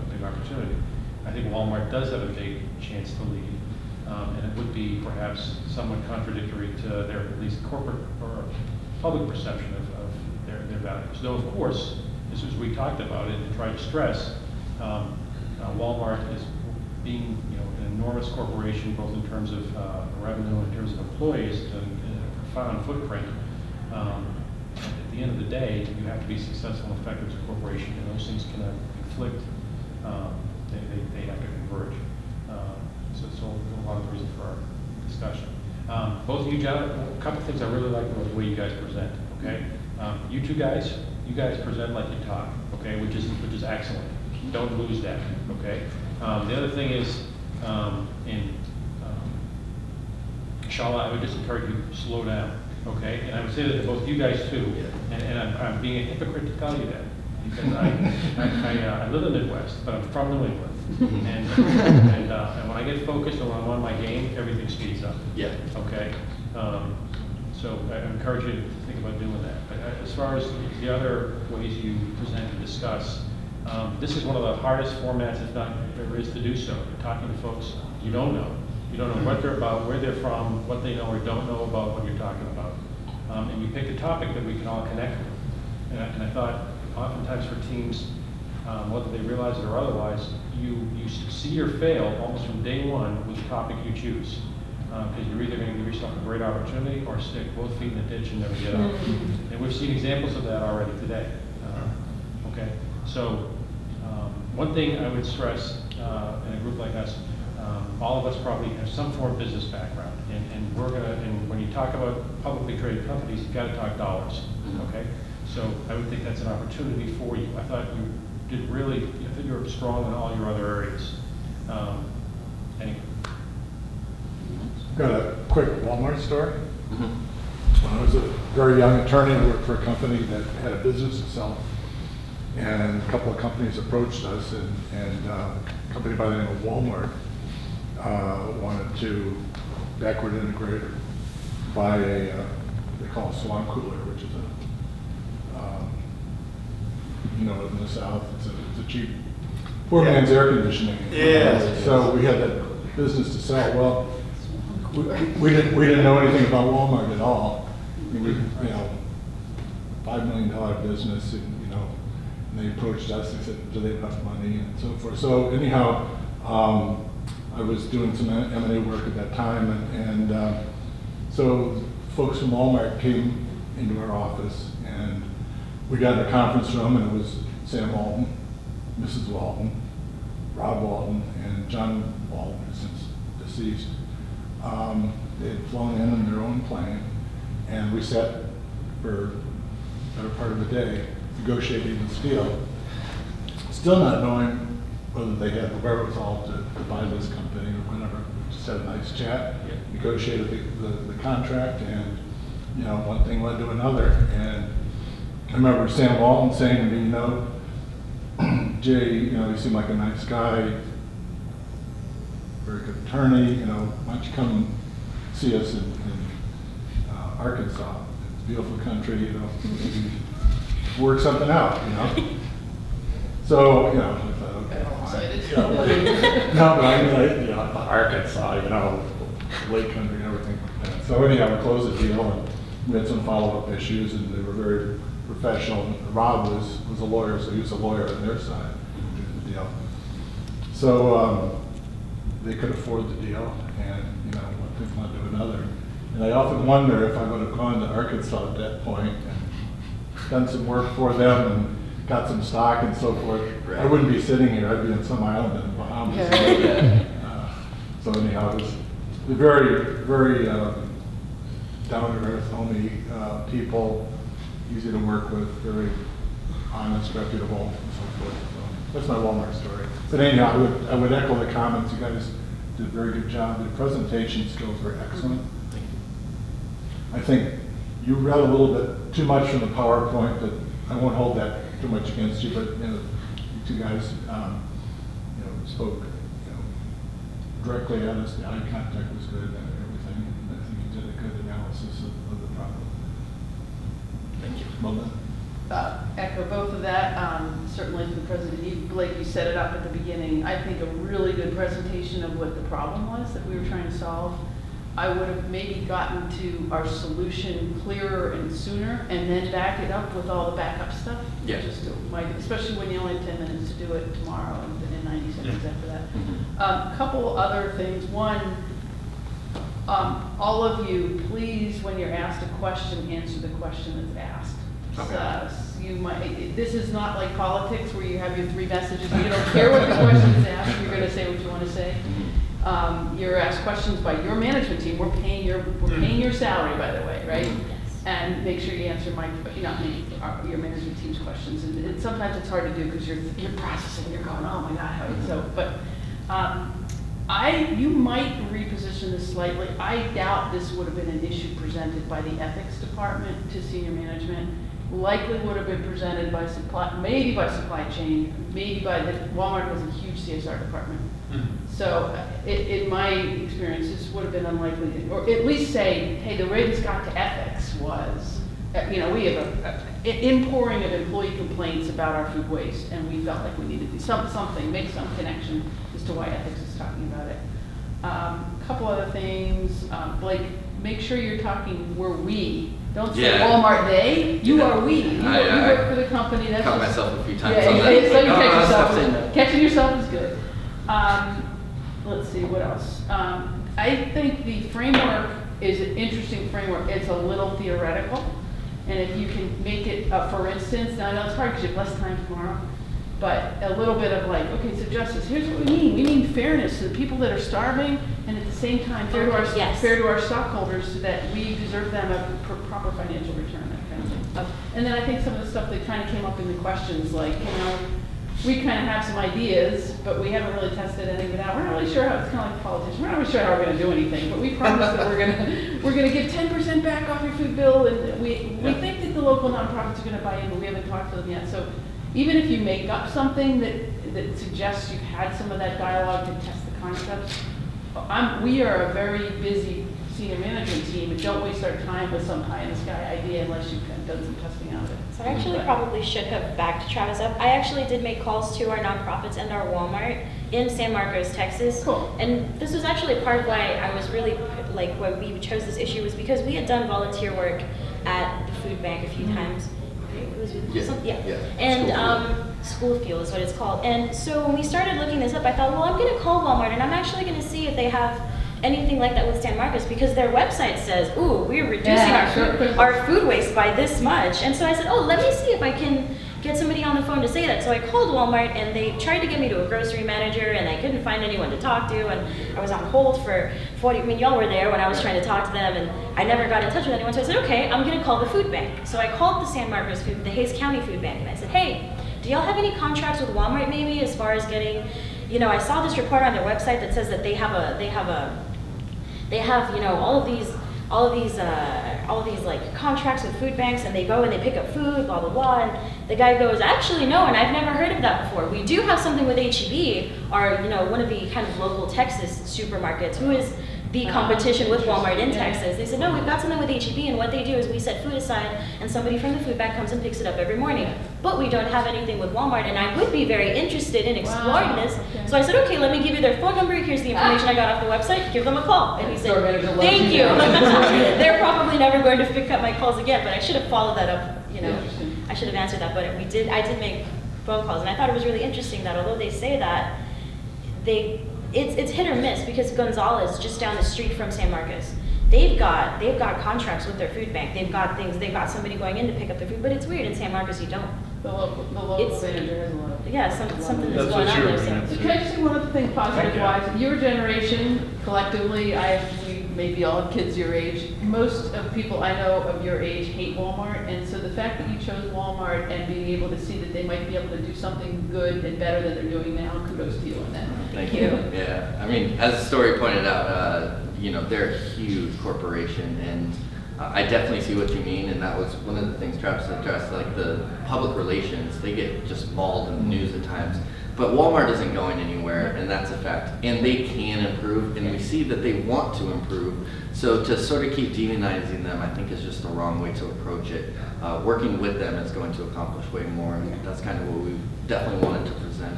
big opportunity. I think Walmart does have a big chance to lead, and it would be perhaps somewhat contradictory to their at least corporate or public perception of their values. Though, of course, as we talked about it and tried to stress, Walmart is being an enormous corporation, both in terms of revenue and in terms of employees, and a profound footprint. At the end of the day, you have to be successful and effective as a corporation, and those things cannot conflict. They have to converge. So a lot of the reason for our discussion. Both of you gentlemen, a couple of things I really like about the way you guys present, okay? You two guys, you guys present like you talk, okay, which is excellent. Don't lose that, okay? The other thing is, Shala, I would just encourage you to slow down, okay? And I would say that to both you guys too, and I'm being a hypocrite to tell you that, because I live in the Midwest, but I'm from New England. And when I get focused and when I'm on my game, everything speeds up. Yeah. Okay? So I encourage you to think about doing that. But as far as the other ways you present and discuss, this is one of the hardest formats, if not there is, to do so. You're talking to folks you don't know. You don't know what they're about, where they're from, what they know or don't know about what you're talking about. And you pick a topic that we can all connect with. And I thought oftentimes for teams, whether they realize it or otherwise, you succeed or fail almost from day one with the topic you choose. Because you're either going to give yourself a great opportunity or stick both feet in the ditch and never get up. And we've seen examples of that already today. Okay, so one thing I would stress in a group like us, all of us probably have some form of business background, and we're gonna. And when you talk about publicly traded companies, you've got to talk dollars. Okay, so I would think that's an opportunity for you. I thought you did really. I think you were strong in all your other areas. Anyway. Got a quick Walmart story. When I was a very young attorney, I worked for a company that had a business to sell. And a couple of companies approached us, and a company by the name of Walmart wanted to backward integrate or buy a, they call it Swan Cooler, which is you know, in the South, it's a cheap poor man's air conditioning. So we had that business to sell. Well, we didn't know anything about Walmart at all. I mean, you know, $5 million business, and, you know, and they approached us. They said, "Do they have enough money?" and so forth. So anyhow, I was doing some M&A work at that time, and so folks from Walmart came into our office, and we got in a conference room, and it was Sam Walton, Mrs. Walton, Rob Walton, and John Walton, since deceased. They had flown in their own plane, and we sat for a better part of the day negotiating this deal, still not knowing whether they had the wherewithal to buy this company or whatever. We just had a nice chat, negotiated the contract, and you know, one thing led to another. And I remember Sam Walton saying to me, "You know, Jay, you know, you seem like a nice guy, very good attorney, you know, why don't you come see us in Arkansas? It's a beautiful country, you know, maybe work something out, you know." So, you know, I thought, okay, fine. You know, no, but I mean, you know, Arkansas, you know, lake country and everything like that. So anyhow, we closed the deal, and we had some follow-up issues, and they were very professional. Rob was a lawyer, so he was a lawyer on their side of the deal. So they could afford the deal, and you know, one thing led to another. And I often wonder if I would have gone to Arkansas at that point and done some work for them and got some stock and so forth, Right. I wouldn't be sitting here. I'd be in some island in the Bahamas. So anyhow, it was very, very down-to-earth, homey people, easy to work with, very honest, reputable, and so forth. So that's my Walmart story. But anyhow, I would echo the comments. You guys did a very good job. The presentation skills were excellent. I think you read a little bit too much from the PowerPoint, but I won't hold that too much against you. But you know, you two guys, you know, spoke, you know, directly at us. The eye contact was good and everything. And I think you did a good analysis of the problem. Thank you. Well done. Echo both of that. Certainly for the president, Blake, you set it up at the beginning. I think a really good presentation of what the problem was that we were trying to solve. I would have maybe gotten to our solution clearer and sooner, and then back it up with all the backup stuff. Yeah. Just especially when you only have 10 minutes to do it tomorrow and 90 seconds after that. Couple other things. One, all of you, please, when you're asked a question, answer the question that's asked. Okay. You might. This is not like politics where you have your 3 messages and you don't care what the question is asked. You're going to say what you want to say. You're asked questions by your management team. We're paying your salary, by the way, right? And make sure you answer not me, your management team's questions. And sometimes it's hard to do because you're processing. You're going, oh my God, how did so? But you might reposition this slightly. I doubt this would have been an issue presented by the ethics department to senior management. Likely would have been presented by maybe by supply chain, maybe by Walmart has a huge CSR department. So in my experience, this would have been unlikely, or at least say, hey, the way this got to ethics was, we have an inpouring of employee complaints about our food waste, and we felt like we needed to do make some connection as to why ethics is talking about it. Couple other things, Blake, make sure you're talking we're we. Don't say Walmart they. You are we. You work for the company. That's Caught myself a few times yeah, on that. so you catch Oh, yourself. stuff's in there. Catching yourself is good. Let's see, what else? I think the framework is an interesting framework. It's a little theoretical. And if you can make it, for instance, now I know it's hard because you have less time tomorrow, but a little bit of like, okay, so justice, here's what we mean. We mean fairness to the people that are starving, and at the same time, fair to our stockholders so that we deserve them a proper financial return, that kind of thing. And then I think some of the stuff that kind of came up in the questions, like, we kind of have some ideas, but we haven't really tested any of it out. We're not really sure how, it's kind of like politicians, we're not really sure how we're going to do anything, but we promise that we're going to give 10% back off your food bill, and we think that the local nonprofits are going to buy in, but we haven't talked to them yet. So even if you make up something that suggests you've had some of that dialogue to test the concepts, we are a very busy senior management team, and don't waste our time with some pie-in-the-sky idea unless you've done some testing out of it. So I actually probably should have backed Travis up. I actually did make calls to our nonprofits and our Walmart in San Marcos, Texas. Cool. And this was actually part of why I was really, like, why we chose this issue was because we had done volunteer work at the food bank a few times. It was with And school fuel is what it's called. And so when we started looking this up, I thought, well, I'm going to call Walmart and I'm actually going to see if they have anything like that with San Marcos, because their website says, ooh, we're reducing our food waste by this much. And so I said, oh, let me see if I can get somebody on the phone to say that. So I called Walmart and they tried to get me to a grocery manager and I couldn't find anyone to talk to, and I was on hold for 40, y'all were there when I was trying to talk to them, and I never got in touch with anyone. So I said, okay, I'm gonna call the food bank. So I called the San Marcos the Hays County Food Bank, and I said, hey, do y'all have any contracts with Walmart maybe as far as getting, I saw this report on their website that says that they have all of these like contracts with food banks, and they go and they pick up food, blah blah blah. And the guy goes, actually no, and I've never heard of that before. We do have something with HEB, or one of the kind of local Texas supermarkets, who is the competition with Walmart in Texas. They said, no, we've got something with HEB, and what they do is we set food aside, and somebody from the food bank comes and picks it up every morning. But we don't have anything with Walmart, and I would be very interested in exploring this. Okay. So I said, okay, let me give you their phone number. Here's the information I got off the website. Give them a call. And he said, thank you. They're probably never going to pick up my calls again, but I should have followed that up. I should have answered that, but I did make phone calls, and I thought it was really interesting that although they say that, it's hit or miss, because Gonzales, just down the street from San Marcos, they've got contracts with their food bank. They've got somebody going in to pick up their food, but it's weird in San Marcos you don't. The local manager has a lot of something that's going on there. So can I just say one other thing positive wise? Your generation, collectively, we maybe all have kids your age. Most of people I know of your age hate Walmart, and so the fact that you chose Walmart and being able to see that they might be able to do something good and better than they're doing now, kudos to you on that. Thank you. Yeah, I mean, as the story pointed out, they're a huge corporation, and I definitely see what you mean, and that was one of the things Travis addressed, like the public relations, they get just mauled in the news at times. But Walmart isn't going anywhere, and that's a fact. And they can improve, and we see that they want to improve. So to sort of keep demonizing them, I think is just the wrong way to approach it. Working with them is going to accomplish way more, and that's kind of what we definitely wanted to present,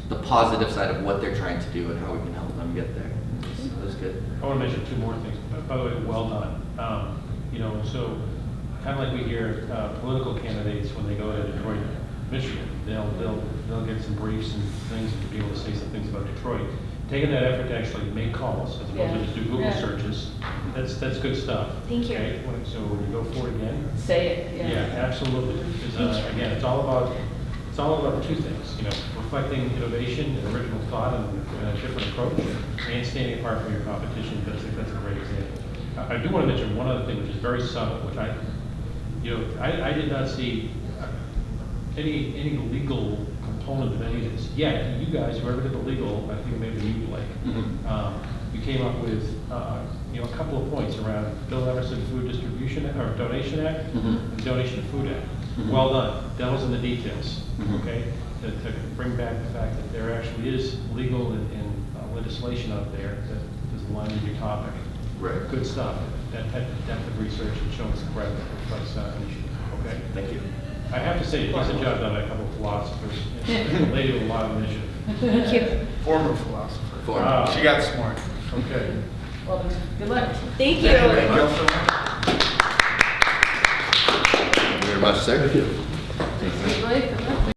the positive side of what they're trying to do and how we can help them get there. That was good. I want to mention two more things. By the way, well done. So kind of like we hear political candidates when they go to Detroit, Michigan, they'll get some briefs and things to be able to say some things about Detroit. Taking that effort to actually make calls as opposed to just do Google searches, that's good stuff. Thank you. Okay? So when you go for it again, say it. yeah, absolutely. Because again, it's all about it's all about two things, you know, reflecting innovation and original thought and a different approach, and standing apart from your competition. That's a great example. I do want to mention one other thing, which is very subtle, which I did not see any legal component of any of this. Yet, you guys, whoever did the legal, I think maybe you, Blake, you came up with, a couple of points around Bill Emerson Food Distribution, or Donation Act, and Donation of Food Act. Well done. Devil's in the details, okay? To bring back the fact that there actually is legal and legislation out there that is aligned with your topic. Right. Good stuff. That type of depth of research and showing some credit reflects initiative, okay? Thank you. I have to say, decent job done by a couple of philosophers, and a lady with a lot of initiative. Thank you. Former philosopher. Former. She got smart. Okay. Well, good luck. Thank you. Thank you all so much. Thank you very much, sir. Blake, good luck.